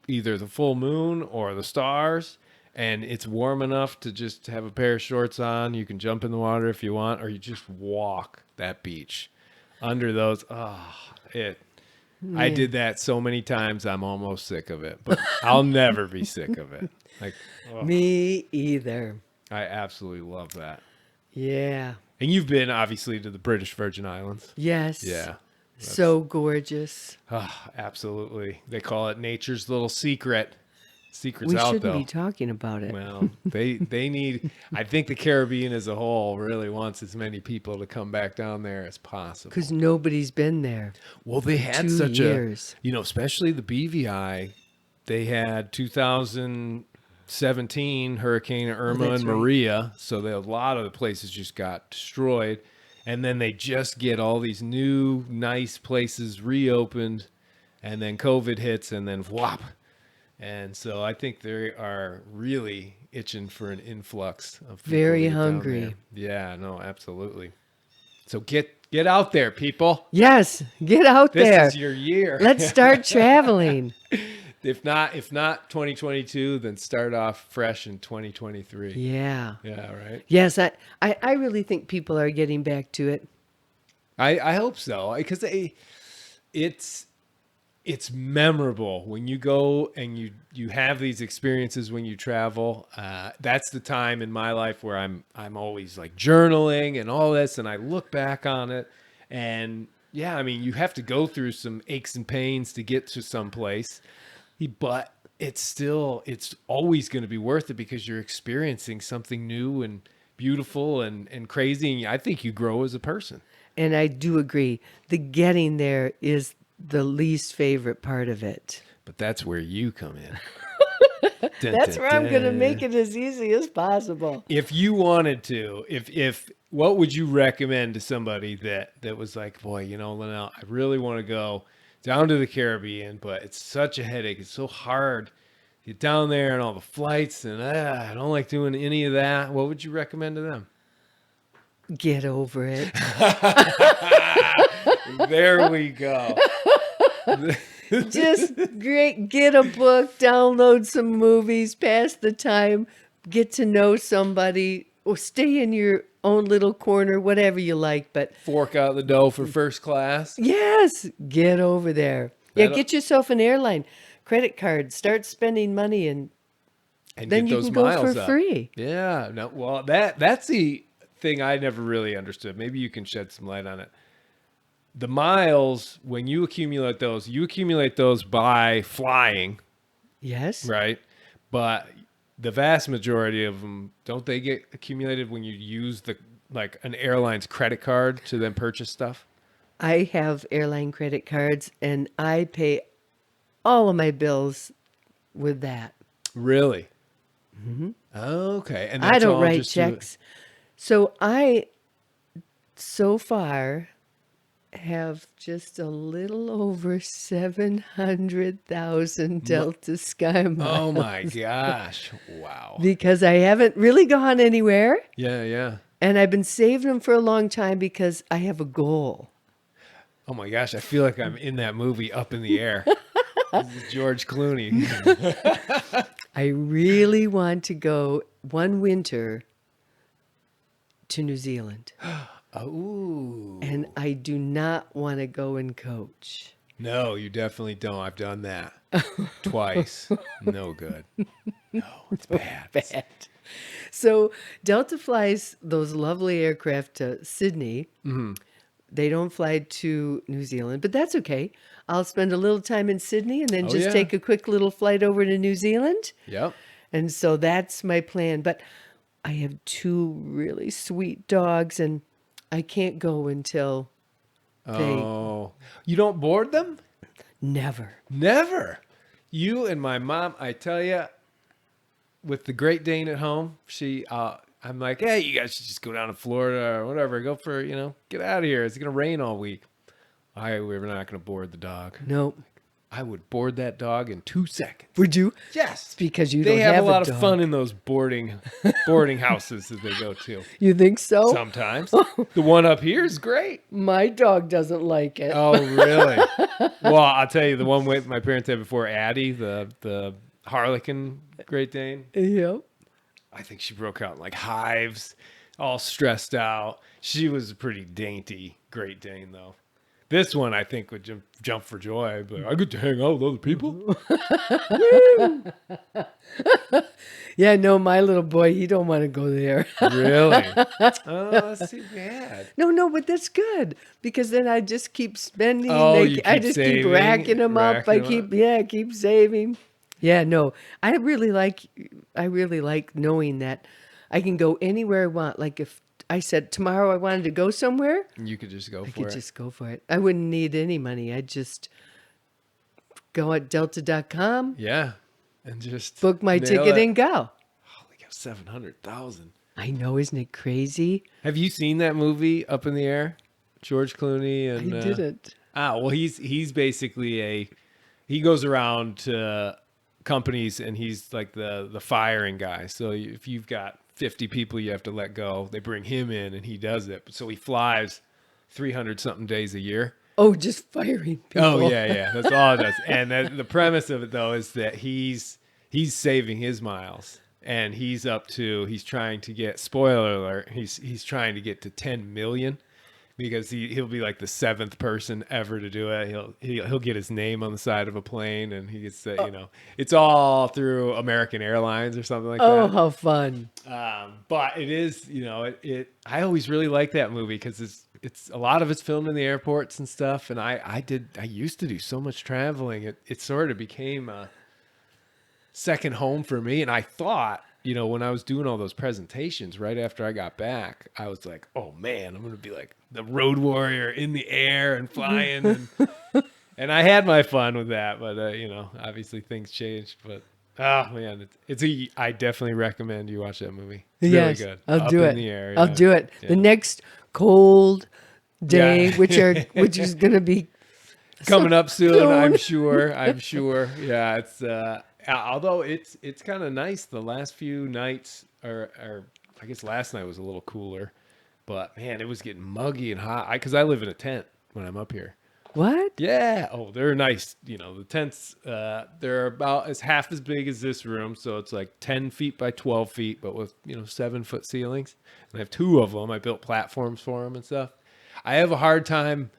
S2: either the full moon or the stars, and it's warm enough to just have a pair of shorts on. You can jump in the water if you want, or you just walk that beach under those. I did that so many times, I'm almost sick of it, but I'll never be sick of it. Like,
S3: me either.
S2: I absolutely love that.
S3: Yeah.
S2: And you've been obviously to the British Virgin Islands.
S3: Yes.
S2: Yeah.
S3: So gorgeous.
S2: Absolutely. They call it nature's little secret. Secret's
S3: We
S2: out
S3: shouldn't
S2: though.
S3: be talking about it.
S2: Well, they need. I think the Caribbean as a whole really wants as many people to come back down there as possible.
S3: Because nobody's been there.
S2: Well, they had
S3: 2
S2: such
S3: years.
S2: especially the BVI. They had 2017 Hurricane Irma
S3: that's
S2: and
S3: right.
S2: Maria, so a lot of the places just got destroyed, and then they just get all these new nice places reopened, and then COVID hits, and then whop. And so I think they are really itching for an influx of people
S3: Very
S2: to get down
S3: hungry.
S2: there. Yeah, no, absolutely. So get out there, people.
S3: Yes. Get out
S2: This
S3: there.
S2: is your year.
S3: Let's start traveling.
S2: If not 2022, then start off fresh in 2023.
S3: Yeah.
S2: Yeah, right.
S3: Yes. I really think people are getting back to it.
S2: I hope so, because it's memorable when you go and you have these experiences when you travel. That's the time in my life where I'm always like journaling and all this, and I look back on it, and yeah, I mean, you have to go through some aches and pains to get to some place, but it's always going to be worth it because you're experiencing something new and beautiful and crazy, and I think you grow as a person.
S3: And I do agree. The getting there is the least favorite part of it.
S2: But that's where you come in.
S3: That's where I'm going to make it as easy as possible.
S2: If you wanted to, if what would you recommend to somebody that was like, boy, LaNell, I really want to go down to the Caribbean, but it's such a headache. It's so hard to get down there and all the flights, and I don't like doing any of that. What would you recommend to them?
S3: Get over it.
S2: There we go.
S3: Just get a book, download some movies, pass the time, get to know somebody, or stay in your own little corner, whatever you like. But
S2: Fork out the dough for first class.
S3: yes, get over there. Yeah,
S2: That'll-
S3: get yourself an airline credit card, start spending money, and then
S2: get
S3: you
S2: those
S3: can go
S2: miles
S3: for
S2: up.
S3: free.
S2: Yeah. No. Well, that's the thing I never really understood. Maybe you can shed some light on it. The miles, when you accumulate those by flying,
S3: Yes.
S2: right? But the vast majority of them, don't they get accumulated when you use an airline's credit card to then purchase stuff?
S3: I have airline credit cards, and I pay all of my bills with that.
S2: Really? Mm-hmm. Okay. And
S3: I
S2: that's
S3: don't
S2: all
S3: write
S2: just through-
S3: checks. So I, so far, have just a little over 700,000 Delta Sky miles.
S2: Oh my gosh. Wow.
S3: Because I haven't really gone anywhere,
S2: Yeah, yeah.
S3: and I've been saving them for a long time because I have a goal.
S2: Oh my gosh, I feel like I'm in that movie Up in the Air. This is George Clooney.
S3: I really want to go one winter to New Zealand,
S2: Oh.
S3: and I do not want to go in coach.
S2: No, you definitely don't. I've done that twice. No good. No, it's bad.
S3: Bad. So Delta flies those lovely aircraft to Sydney.
S2: Mm-hmm.
S3: They don't fly to New Zealand, but that's okay. I'll spend a little time in Sydney and then
S2: Oh,
S3: just
S2: yeah.
S3: take a quick little flight over to New Zealand.
S2: Yep.
S3: And so that's my plan. But I have two really sweet dogs, and I can't go until
S2: Oh, you don't board them?
S3: never.
S2: Never. You and my mom, I tell you, with the Great Dane at home, I'm like, hey, you guys should just go down to Florida or whatever. Go for, get out of here. It's going to rain all week. We're not going to board the dog.
S3: No.
S2: I would board that dog in 2 seconds.
S3: Would you?
S2: Yes.
S3: Because you
S2: They
S3: don't
S2: have
S3: have
S2: a lot
S3: dog.
S2: of fun in those boarding houses that they go to.
S3: You think so?
S2: Sometimes. The one up here is great.
S3: My dog doesn't like it.
S2: Oh, really? Well, I'll tell you, the one with my parents had before, Addie, the Harlequin Great Dane,
S3: Yep.
S2: I think she broke out in like hives, all stressed out. She was a pretty dainty Great Dane, though. This one, I think, would jump for joy. But I get to hang out with other people.
S3: Yeah, no, my little boy, he don't want to go there.
S2: Really? Oh, that's too bad.
S3: No, but that's good because then I just keep spending.
S2: Oh, you
S3: I
S2: keep
S3: just
S2: saving,
S3: keep racking them up. I
S2: racking 'em
S3: keep saving. Yeah, no, I really like knowing that I can go anywhere I want. Like if I said tomorrow I wanted to go somewhere,
S2: You could just go
S3: I
S2: for
S3: could
S2: it.
S3: just go for it. I wouldn't need any money. I'd just go at delta.com,
S2: Yeah. And just
S3: book my
S2: nail
S3: ticket,
S2: it.
S3: and go.
S2: Holy cow, 700,000.
S3: I know, isn't it crazy?
S2: Have you seen that movie Up in the Air? George Clooney and
S3: I didn't.
S2: well, he's basically he goes around to companies and he's like the firing guy. So if you've got 50 people you have to let go, they bring him in and he does it. So he flies 300 something days a year.
S3: Oh, just firing people.
S2: Oh yeah, that's all it does. And the premise of it though is that he's saving his miles, and he's trying to get, spoiler alert, he's trying to get to 10 million, because he'll be like the 7th person ever to do it. He'll get his name on the side of a plane, and he gets it's all through American Airlines or something like
S3: Oh,
S2: that.
S3: how fun.
S2: But it is, I always really like that movie because it's a lot of it's filmed in the airports and stuff. And I used to do so much traveling. It sort of became a second home for me. And I thought, when I was doing all those presentations right after I got back, I was like, oh man, I'm going to be like the road warrior in the air and flying. And I had my fun with that, but obviously things changed, but Oh man, I definitely recommend you watch that movie. It's really
S3: Yes,
S2: good.
S3: I'll
S2: Up
S3: do
S2: in
S3: it.
S2: the air.
S3: I'll
S2: Yeah.
S3: do it.
S2: Yeah.
S3: The next cold day,
S2: Yeah.
S3: which is going to be
S2: Coming up soon, I'm
S3: soon.
S2: sure. I'm sure. Yeah, it's although it's kind of nice the last few nights or I guess last night was a little cooler, but man, it was getting muggy and hot. Cuz I live in a tent when I'm up here.
S3: What?
S2: Yeah. Oh, they're nice. The tents, they're about as half as big as this room. So it's like 10 feet by 12 feet, but with, 7-foot ceilings. And I have two of them. I built platforms for them and stuff. I have a hard time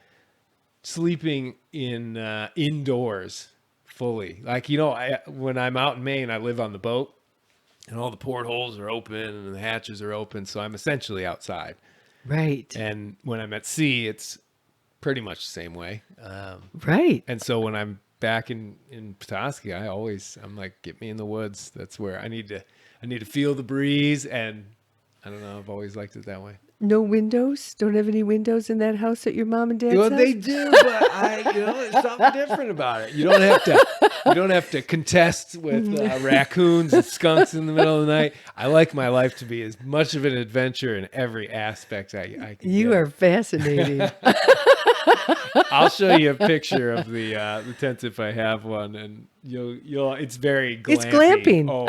S2: sleeping in indoors fully. Like, when I'm out in Maine, I live on the boat and all the portholes are open and the hatches are open. So I'm essentially outside.
S3: Right.
S2: And when I'm at sea, it's pretty much the same way.
S3: Right.
S2: And so when I'm back in Petoskey, I'm like, get me in the woods. That's where I need to feel the breeze. And I don't know, I've always liked it that way.
S3: No windows? Don't have any windows in that house at your mom and dad's
S2: Well,
S3: house?
S2: they do, but there's something different about it. You don't have to contest with raccoons and skunks in the middle of the night. I like my life to be as much of an adventure in every aspect I can.
S3: You
S2: get.
S3: are fascinating.
S2: I'll show you a picture of the tent if I have one, and you'll. It's very glampy.
S3: It's glamping.
S2: Oh,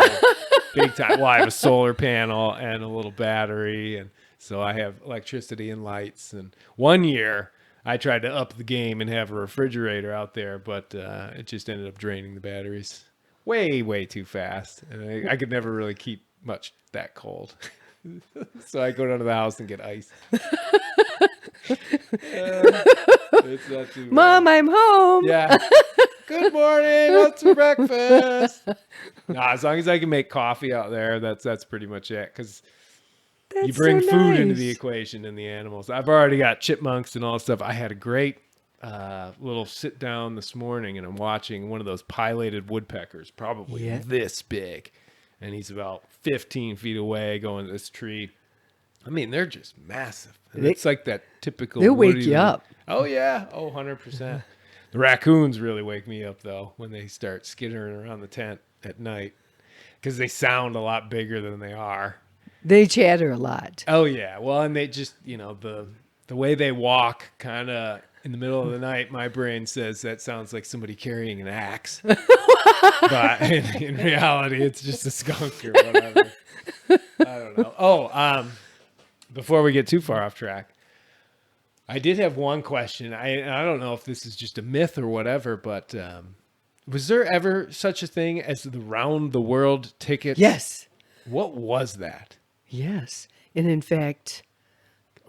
S2: big time. Well, I have a solar panel and a little battery, and so I have electricity and lights. And one year I tried to up the game and have a refrigerator out there, but it just ended up draining the batteries way too fast, and I could never really keep much that cold. So I go down to the house and get ice. It's not too
S3: Mom,
S2: bad.
S3: I'm home.
S2: Yeah. Good morning. What's for breakfast? Nah, as long as I can make coffee out there, that's pretty much it. Because
S3: That's
S2: you bring
S3: so
S2: food into the
S3: nice.
S2: equation and the animals. I've already got chipmunks and all that stuff. I had a great little sit down this morning, and I'm watching one of those pileated woodpeckers, probably
S3: Yeah.
S2: this big, and he's about 15 feet away going to this tree. I mean, they're just massive. And it's like that typical.
S3: They'll wake
S2: woody-
S3: you up.
S2: Oh yeah. Oh, 100%. The raccoons really wake me up though when they start skittering around the tent at night because they sound a lot bigger than they are.
S3: They chatter a lot.
S2: Oh yeah. Well, and they just, the way they walk kind of in the middle of the night, my brain says that sounds like somebody carrying an axe. But in reality, it's just a skunk or whatever. I don't know. Oh, before we get too far off track, I did have one question. I don't know if this is just a myth or whatever, but was there ever such a thing as the round the world ticket?
S3: Yes.
S2: What was that?
S3: Yes. And in fact,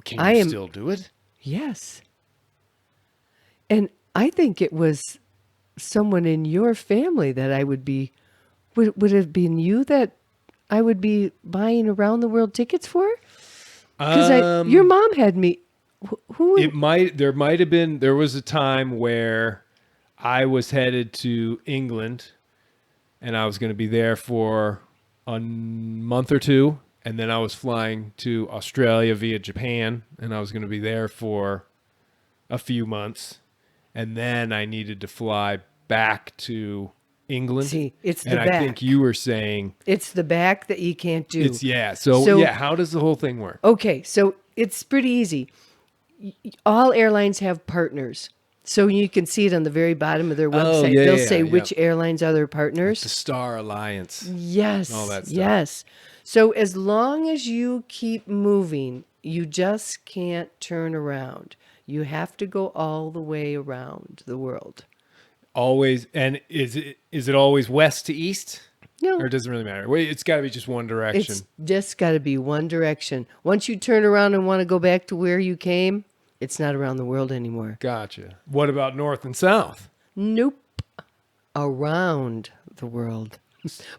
S2: Can
S3: I
S2: you
S3: am-
S2: still do it?
S3: yes. And I think it was someone in your family that I would be, would it have been you that I would be buying around the world tickets for? Because your mom had me. Who?
S2: There was a time where I was headed to England and I was going to be there for a month or two. And then I was flying to Australia via Japan and I was going to be there for a few months. And then I needed to fly back to England.
S3: See, it's the
S2: and I
S3: back.
S2: think you were saying
S3: It's the back that you can't do.
S2: So how does the whole thing work?
S3: Okay, so it's pretty easy. All airlines have partners. So you can see it on the very bottom of their website.
S2: yeah,
S3: They'll
S2: yeah,
S3: say
S2: yeah.
S3: which airlines are their
S2: The
S3: partners.
S2: Star Alliance.
S3: Yes.
S2: all that stuff.
S3: Yes. So as long as you keep moving, you just can't turn around. You have to go all the way around the world.
S2: Always. And is it always west to east?
S3: No.
S2: Or does it really matter? Wait, it's got to be just one direction.
S3: It's just got to be one direction. Once you turn around and want to go back to where you came, it's not around the world anymore.
S2: Gotcha. What about north and south?
S3: Nope. Around the world.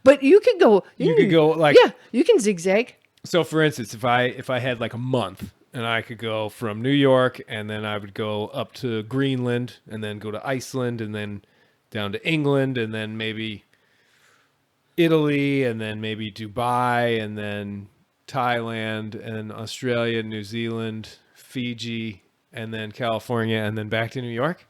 S3: But you could go.
S2: You could go like
S3: Yeah, you can zigzag.
S2: So for instance, if I had like a month and I could go from New York and then I would go up to Greenland and then go to Iceland and then down to England and then maybe Italy and then maybe Dubai and then Thailand and Australia, New Zealand, Fiji, and then California and then back to New York.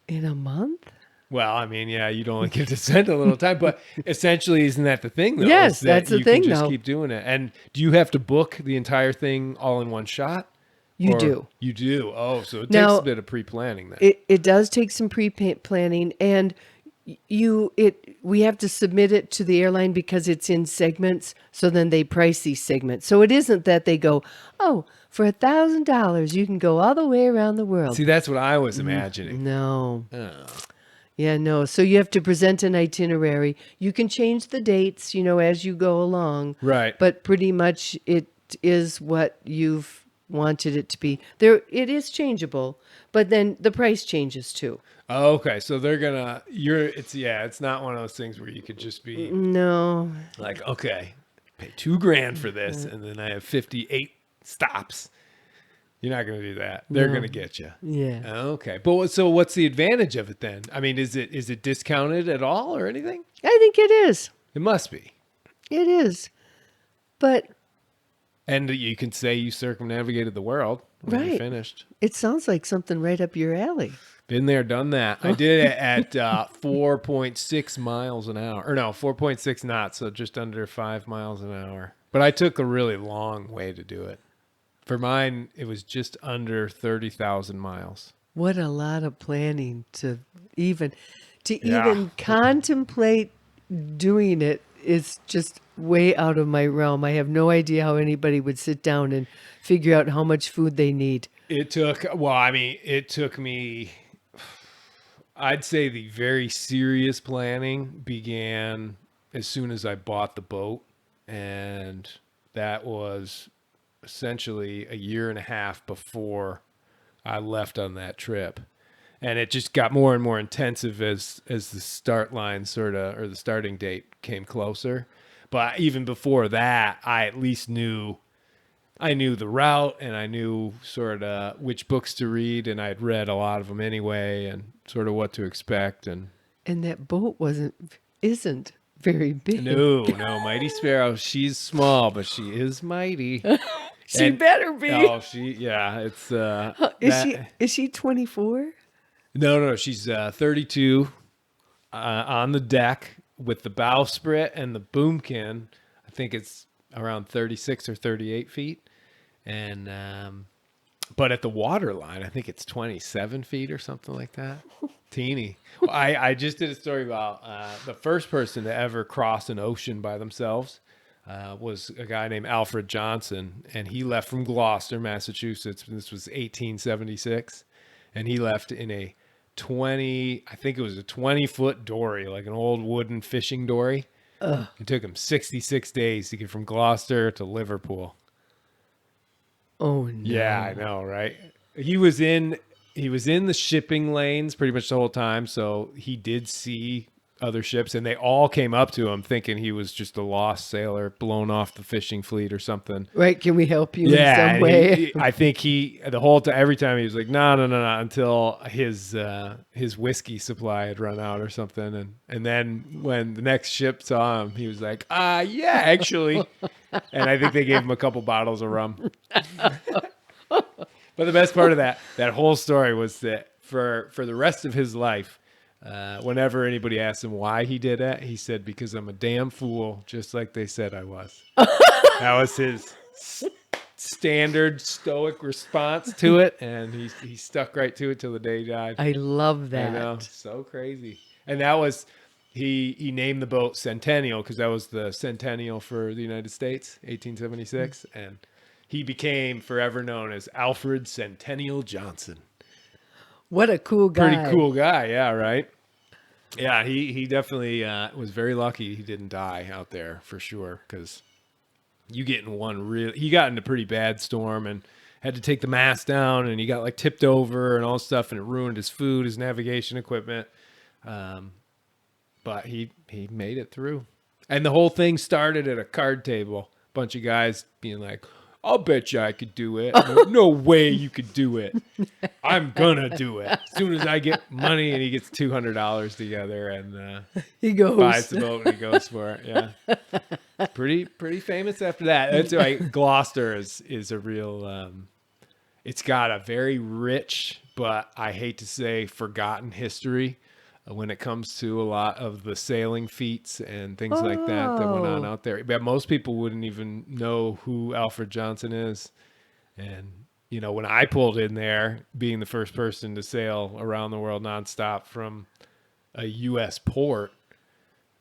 S3: In a month?
S2: Well, I mean, yeah, you'd only get to spend a little time, but essentially, isn't that the thing, though?
S3: Yes,
S2: is that
S3: that's the
S2: you
S3: thing,
S2: can just
S3: though.
S2: keep doing it. And do you have to book the entire thing all in one shot?
S3: You
S2: Or
S3: do.
S2: You do. Oh, so it takes
S3: Now,
S2: a bit of pre-planning then.
S3: it does take some pre-planning, and we have to submit it to the airline because it's in segments. So then they price these segments. So it isn't that they go, oh, for $1,000 you can go all the way around the world.
S2: See, that's what I was imagining.
S3: No.
S2: Oh.
S3: Yeah, no. So you have to present an itinerary. You can change the dates, as you go along.
S2: Right.
S3: But pretty much it is what you've wanted it to be. It is changeable, but then the price changes too.
S2: Oh, okay, so it's not one of those things where you could just be
S3: No.
S2: like, okay, pay $2,000 for this, and then I have 58 stops. You're not going to do that. They're going to get you.
S3: Yeah.
S2: Okay, but so what's the advantage of it then? I mean, is it discounted at all or anything?
S3: I think it is.
S2: It must be.
S3: It is. But
S2: And you can say you circumnavigated the world when you're
S3: Right.
S2: finished.
S3: it sounds like something right up your alley.
S2: Been there, done that. I did it at 4.6 miles an hour. Or no, 4.6 knots, so just under 5 miles an hour. But I took a really long way to do it. For mine, it was just under 30,000 miles.
S3: What a lot of planning to even
S2: Yeah.
S3: contemplate doing it is just way out of my realm. I have no idea how anybody would sit down and figure out how much food they need.
S2: It took me, I'd say the very serious planning began as soon as I bought the boat. And that was essentially a year and a half before I left on that trip. And it just got more and more intensive as the start line or the starting date came closer. But even before that, I at least knew the route, and I knew sort of which books to read, and I'd read a lot of them anyway, and sort of what to expect. And
S3: And that boat isn't very big.
S2: no, Mighty Sparrow, she's small, but she is mighty.
S3: She
S2: And-
S3: better be.
S2: Oh, it's
S3: Is she 24?
S2: No, she's 32 on the deck with the bowsprit and the boomkin. I think it's around 36 or 38 feet. And but at the water line, I think it's 27 feet or something like that. Teeny. Well, I just did a story about the first person to ever cross an ocean by themselves was a guy named Alfred Johnson, and he left from Gloucester, Massachusetts. This was 1876, and he left in a 20-foot dory, like an old wooden fishing dory. It took him 66 days to get from Gloucester to Liverpool.
S3: Oh no.
S2: Yeah, I know, right? He was in the shipping lanes pretty much the whole time, so he did see other ships, and they all came up to him thinking he was just a lost sailor blown off the fishing fleet or something.
S3: Right, can we help you in some
S2: and
S3: way?
S2: I think the whole time, every time he was like, no, until his whiskey supply had run out or something, and then when the next ship saw him, he was like, yeah, actually, and I think they gave him a couple bottles of rum. But the best part of that whole story was that for the rest of his life, whenever anybody asked him why he did it, he said, because I'm a damn fool, just like they said I was. That was his standard stoic response to it, and he stuck right to it till the day he died.
S3: I love that.
S2: I know, so crazy. And that was, he named the boat Centennial because that was the centennial for the United States, 1876, and he became forever known as Alfred Centennial Johnson.
S3: What a cool guy.
S2: Pretty cool guy, yeah, right? Yeah, he definitely was very lucky he didn't die out there for sure, because you get in he got in a pretty bad storm and had to take the mast down, and he got like tipped over and all this stuff, and it ruined his food, his navigation equipment. But he made it through. And the whole thing started at a card table. Bunch of guys being like, I'll bet you I could do it. No way you could do it. I'm gonna do it. As soon as I get money, and he gets $200 together and
S3: He goes.
S2: buys the boat and he goes for it. Yeah. Pretty famous after that. That's right. Gloucester is a real it's got a very rich, but I hate to say forgotten history. when it comes to a lot of the sailing feats and things like that went on
S3: Oh.
S2: out there. But most people wouldn't even know who Alfred Johnson is. And, when I pulled in there, being the first person to sail around the world nonstop from a U.S. port,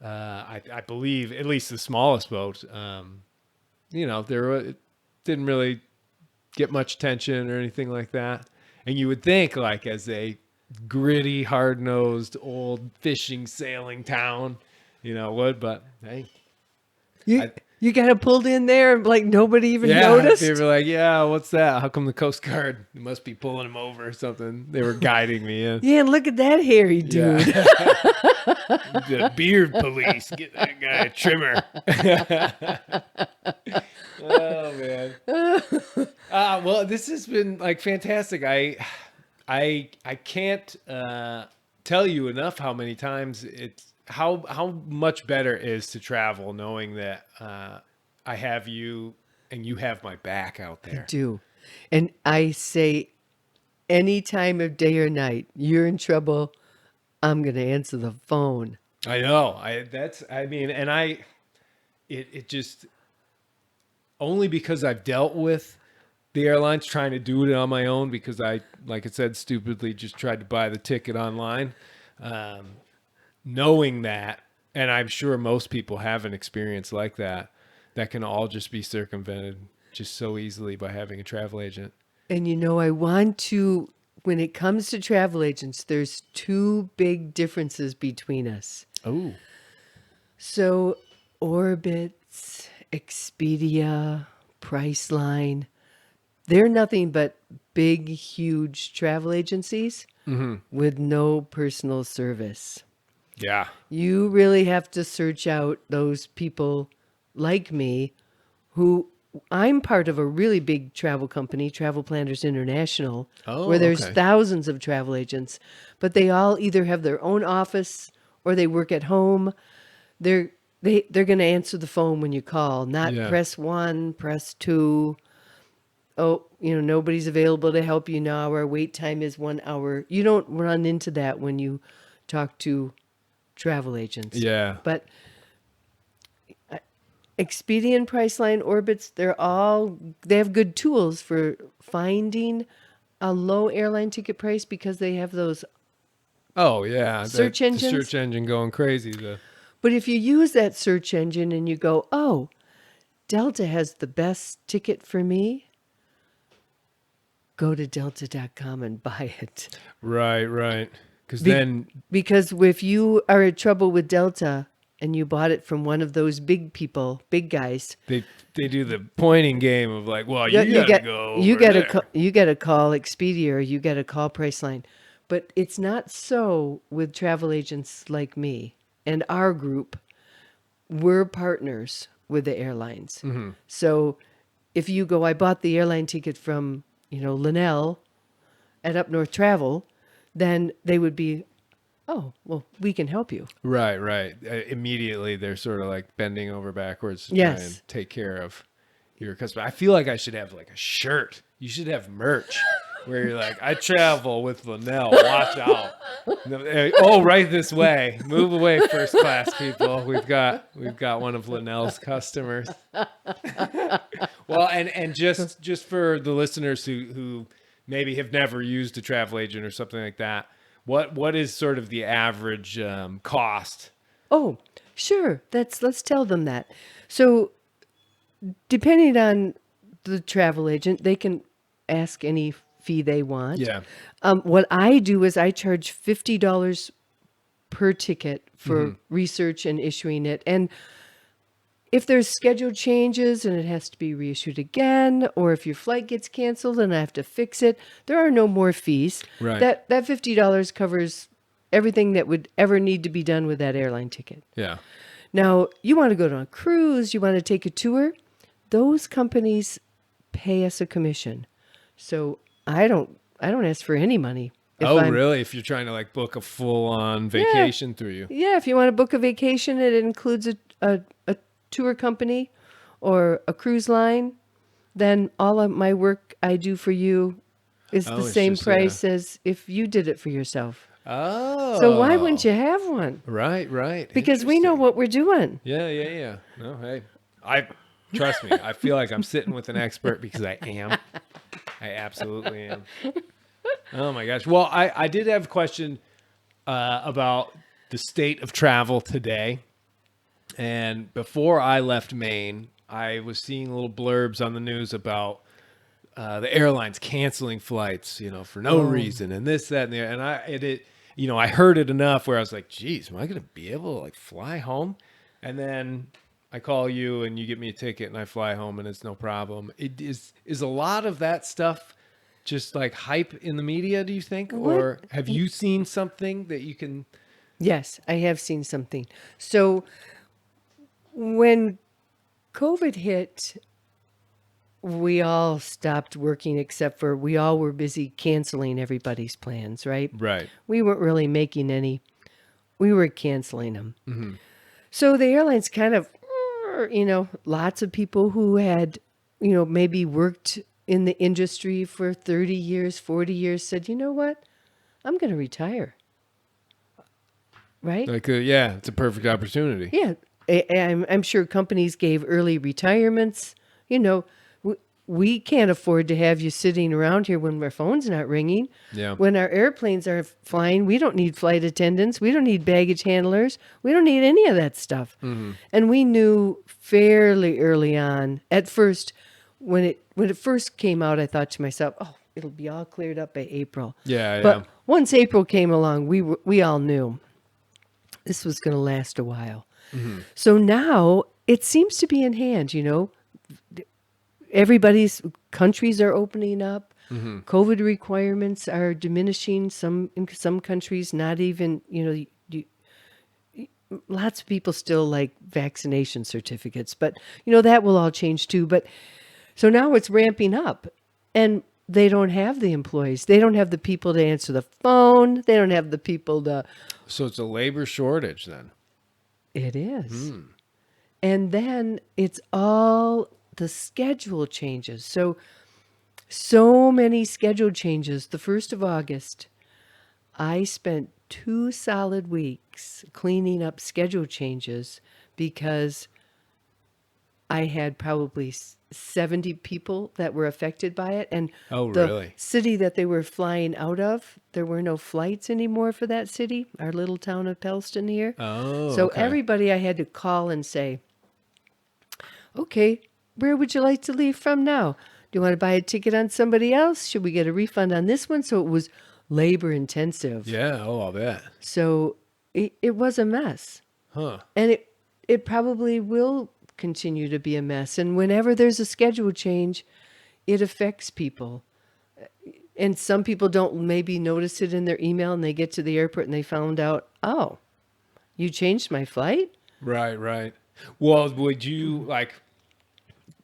S2: I believe, at least the smallest boat, it didn't really get much attention or anything like that. And you would think, like, as a gritty, hard-nosed, old fishing, sailing town, would, but hey.
S3: You you got it pulled in there and like nobody even
S2: Yeah,
S3: noticed?
S2: they were like, yeah, what's that? How come the Coast Guard must be pulling him over or something? They were guiding me in.
S3: Yeah, and look at that hairy dude.
S2: Yeah. The beard police, get that guy a trimmer. Oh man. Well, this has been like fantastic. I can't tell you enough how many times it's how much better it is to travel knowing that I have you and you have my back out there.
S3: Do. And I say any time of day or night, you're in trouble, I'm going to answer the phone.
S2: I know. It just only because I've dealt with the airlines trying to do it on my own because I, like I said, stupidly just tried to buy the ticket online. Knowing that, and I'm sure most people have an experience like that can all just be circumvented just so easily by having a travel agent.
S3: And I want to, when it comes to travel agents, there's two big differences between us.
S2: Oh.
S3: So Orbitz, Expedia, Priceline, they're nothing but big, huge travel agencies with no personal service.
S2: Yeah.
S3: You really have to search out those people like me who I'm part of a really big travel company, Travel Planners International, where there's
S2: okay.
S3: thousands of travel agents, but they all either have their own office or they work at home. They're going to answer the phone when you call, not press 1, press 2. Oh, nobody's available to help you now. Our wait time is 1 hour. You don't run into that when you talk to travel agents.
S2: Yeah.
S3: But Expedia, Priceline, Orbitz, they have good tools for finding a low airline ticket price because they have those.
S2: Oh yeah.
S3: Search
S2: the
S3: engines?
S2: search engine going crazy.
S3: But if you use that search engine and you go, oh, Delta has the best ticket for me, go to delta.com and buy it.
S2: Right.
S3: Because if you are in trouble with Delta and you bought it from one of those big guys,
S2: they do the pointing game of like, well, you gotta go over
S3: you gotta
S2: there.
S3: you gotta call Expedia or you gotta call Priceline. But it's not so with travel agents like me and our group. We're partners with the airlines.
S2: Mm-hmm.
S3: So if you go, I bought the airline ticket from LaNell at Up North Travel, then they would be, oh, well, we can help you.
S2: Right. Immediately, they're sort of like bending over backwards to try
S3: Yes.
S2: and take care of your customer. I feel like I should have like a shirt. You should have merch where you're like, I travel with LaNell. Watch out. Oh, right this way. Move away, first class people. We've got one of LaNell's customers. Well, and just for the listeners who maybe have never used a travel agent or something like that, what is sort of the average cost?
S3: Oh, sure. Let's tell them that. So depending on the travel agent, they can ask any fee they want.
S2: Yeah.
S3: What I do is I charge $50 per ticket for research and issuing it. And if there's schedule changes and it has to be reissued again, or if your flight gets canceled and I have to fix it, there are no more fees.
S2: Right.
S3: That $50 covers everything that would ever need to be done with that airline ticket.
S2: Yeah.
S3: Now, you want to go on a cruise, you want to take a tour, those companies pay us a commission. So I don't ask for any money.
S2: Really? If you're trying to like book a full-on vacation through you?
S3: Yeah, if you want to book a vacation, it includes a tour company or a cruise line, then all of my work I do for you is the same price as if you did it for yourself.
S2: Oh.
S3: So why wouldn't you have one?
S2: Right.
S3: Because we know
S2: Interesting.
S3: what we're doing.
S2: Yeah. No, hey, trust me. I feel like I'm sitting with an expert because I am. I absolutely am. Oh my gosh. Well, I did have a question about the state of travel today. And before I left Maine, I was seeing little blurbs on the news about the airlines canceling flights, for no reason, and this, that, and the, and I heard it enough where I was like, geez, am I going to be able to like fly home? And then I call you and you get me a ticket and I fly home and it's no problem. It is a lot of that stuff just like hype in the media, do you think?
S3: What?
S2: Or have you seen something that you can?
S3: Yes, I have seen something. So when COVID hit, we all stopped working except for we all were busy canceling everybody's plans, right?
S2: Right.
S3: We weren't really making any. We were canceling them. So the airlines kind of, lots of people who had, maybe worked in the industry for 30 years, 40 years said, you know what? I'm going to retire. Right?
S2: Like, yeah, it's a perfect opportunity.
S3: Yeah. I'm sure companies gave early retirements. We can't afford to have you sitting around here when our phone's not ringing.
S2: Yeah.
S3: When our airplanes are flying, we don't need flight attendants. We don't need baggage handlers. We don't need any of that stuff. And we knew fairly early on. At first, when it first came out, I thought to myself, "Oh, it'll be all cleared up by April."
S2: Yeah.
S3: But once April came along, we all knew this was going to last a while. So now it seems to be in hand. Everybody's countries are opening up. COVID requirements are diminishing. In some countries, not even, lots of people still like vaccination certificates, but that will all change too. But so now it's ramping up, and they don't have the employees. They don't have the people to answer the phone. They don't have the people to.
S2: So it's a labor shortage then.
S3: It is. And then it's all the schedule changes. So many schedule changes. The 1st of August, I spent 2 solid weeks cleaning up schedule changes because I had probably 70 people that were affected by it. And
S2: Oh,
S3: the
S2: really?
S3: city that they were flying out of, there were no flights anymore for that city, our little town of Pellston here.
S2: Oh,
S3: So
S2: okay.
S3: everybody I had to call and say, okay, where would you like to leave from now? Do you want to buy a ticket on somebody else? Should we get a refund on this one? So it was labor intensive.
S2: Yeah. Oh, I'll bet.
S3: So it was a mess.
S2: Huh.
S3: And it probably will continue to be a mess. And whenever there's a schedule change, it affects people. And some people don't maybe notice it in their email, and they get to the airport and they found out, oh, you changed my flight?
S2: Right. Well, would you like?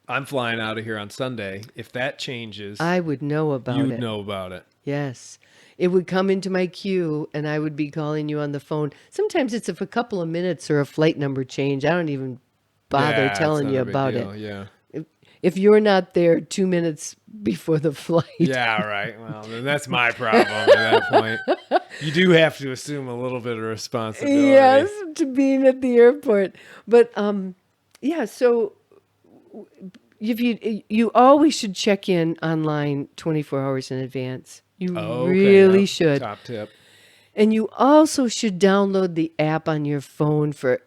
S2: I'm flying out of here on Sunday. If that changes,
S3: I would know about
S2: you'd
S3: it.
S2: know about it.
S3: Yes. It would come into my queue and I would be calling you on the phone. Sometimes it's if a couple of minutes or a flight number change. I don't even bother
S2: Yeah, it's
S3: telling
S2: not
S3: you
S2: a big
S3: about
S2: deal,
S3: it.
S2: Yeah.
S3: If you're not there 2 minutes before the flight.
S2: Yeah. Right. Well, then that's my problem at that point. You do have to assume a little bit of responsibility.
S3: Yes, to being at the airport. But yeah, so if you always should check in online 24 hours in advance. You
S2: Oh, okay,
S3: really
S2: yep.
S3: should.
S2: Top tip.
S3: And you also should download the app on your phone for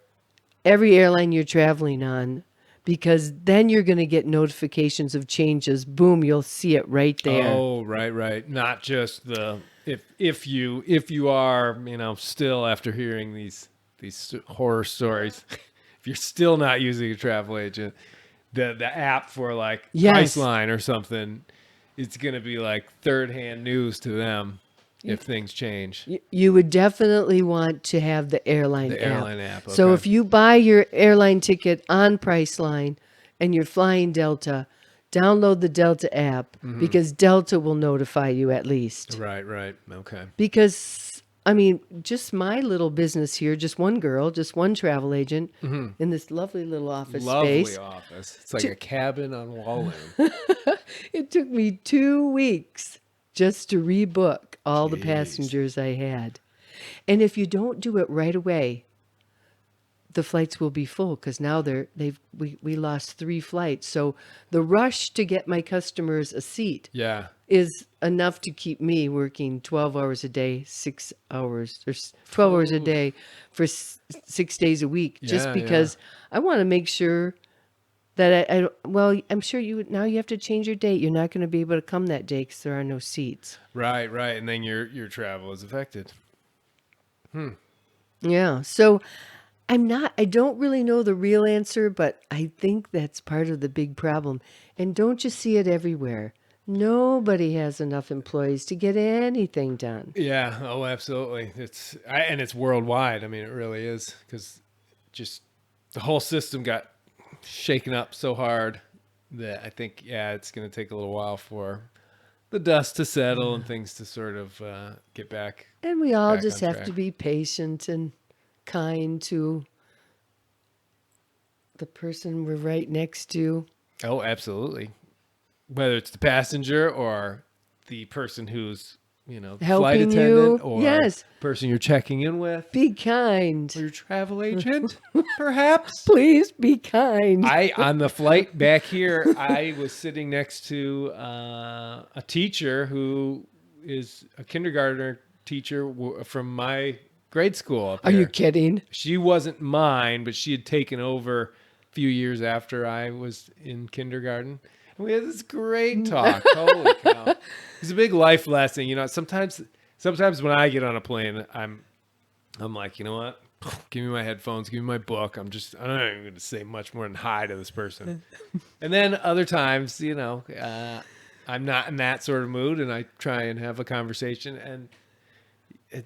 S3: every airline you're traveling on, because then you're going to get notifications of changes. Boom, you'll see it right there.
S2: Oh, right. Not just the if you are still after hearing these horror stories, if you're still not using a travel agent, the app for like
S3: Yes.
S2: Priceline or something, it's gonna be like third hand news to them if things change.
S3: You would definitely want to have the airline
S2: The
S3: app.
S2: airline app,
S3: So
S2: okay.
S3: if you buy your airline ticket on Priceline and you're flying Delta, download the Delta app because Delta will notify you at least.
S2: Right. Okay.
S3: Because, I mean, just my little business here, just one girl, just one travel agent in this lovely little office
S2: Lovely
S3: space.
S2: office. It's like a cabin on Walloon.
S3: It took me 2 weeks just to rebook all the
S2: Jeez.
S3: passengers I had. And if you don't do it right away, the flights will be full because now we lost 3 flights. So the rush to get my customers a seat
S2: Yeah.
S3: is enough to keep me working 12 hours a day, 6 hours, or 12 hours a day for 6 days a week, just
S2: Yeah,
S3: because I want to make sure that well, I'm sure now you have to change your date. You're not going to be able to come that day because there are no seats.
S2: Right. And then your travel is affected.
S3: Yeah. So I don't really know the real answer, but I think that's part of the big problem. And don't you see it everywhere? Nobody has enough employees to get anything done.
S2: Yeah. Oh, absolutely. And it's worldwide. I mean, it really is, because just the whole system got shaken up so hard that I think, it's going to take a little while for the dust to settle and things to sort of get back.
S3: And we all
S2: Back
S3: just
S2: on
S3: have
S2: track.
S3: to be patient and kind to the person we're right next to.
S2: Oh, absolutely. Whether it's the passenger or the person who's, the flight
S3: Helping
S2: attendant
S3: you.
S2: or
S3: Yes.
S2: person you're checking in with,
S3: Be kind.
S2: or your travel agent, perhaps.
S3: Please be kind.
S2: On the flight back here, I was sitting next to a teacher who is a kindergartner teacher from my grade school up
S3: Are you
S2: here.
S3: kidding?
S2: She wasn't mine, but she had taken over a few years after I was in kindergarten. And we had this great talk. Holy cow. It's a big life lesson. Sometimes when I get on a plane, I'm like, you know what? Give me my headphones, give me my book. I'm not even going to say much more than hi to this person. And then other times, I'm not in that sort of mood, and I try and have a conversation. And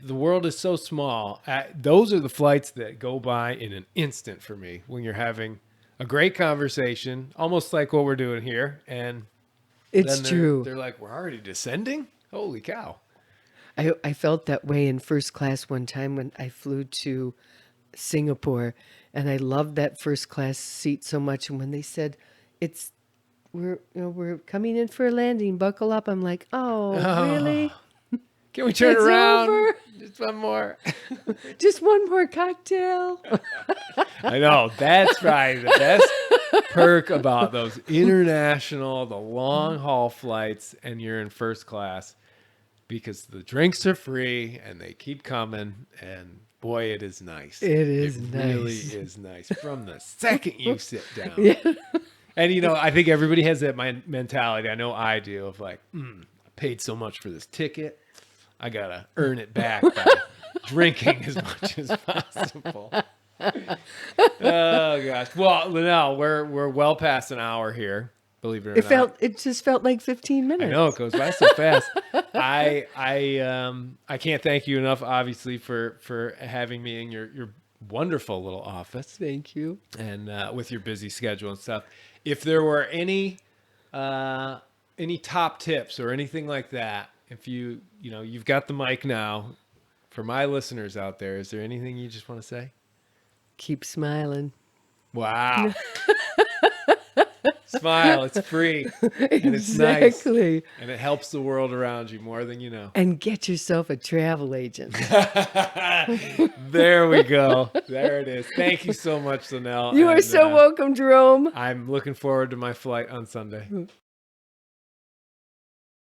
S2: the world is so small. Those are the flights that go by in an instant for me, when you're having a great conversation, almost like what we're doing here. And
S3: It's
S2: then
S3: true.
S2: They're like, we're already descending? Holy cow.
S3: I felt that way in first class one time when I flew to Singapore, and I loved that first class seat so much. And when they said we're coming in for a landing, buckle up, I'm like, oh, really?
S2: Can we turn
S3: It's
S2: around?
S3: over?
S2: Just one more.
S3: Just one more cocktail.
S2: I know. That's probably the best perk about those international, the long haul flights, and you're in first class, because the drinks are free and they keep coming. And boy, it is nice.
S3: It is
S2: It
S3: nice.
S2: really is nice from the second you sit down.
S3: Yeah.
S2: And, I think everybody has that mentality. I know I do, of like, I paid so much for this ticket. I got to earn it back by drinking as much as possible. Oh, gosh. Well, LaNell, we're well past an hour here, believe it or not.
S3: It just felt like 15 minutes.
S2: I know, it goes by so fast. I can't thank you enough, obviously, for having me in your wonderful little office,
S3: Thank you.
S2: and with your busy schedule and stuff. If there were any top tips or anything like that, if you've got the mic now, for my listeners out there, is there anything you just want to say?
S3: Keep smiling.
S2: Wow. Smile. It's free. And it's nice.
S3: Exactly.
S2: And it helps the world around you more than you know.
S3: And get yourself a travel agent.
S2: There we go. There it is. Thank you so much, LaNell.
S3: You are so welcome, Jerome.
S2: I'm looking forward to my flight on Sunday.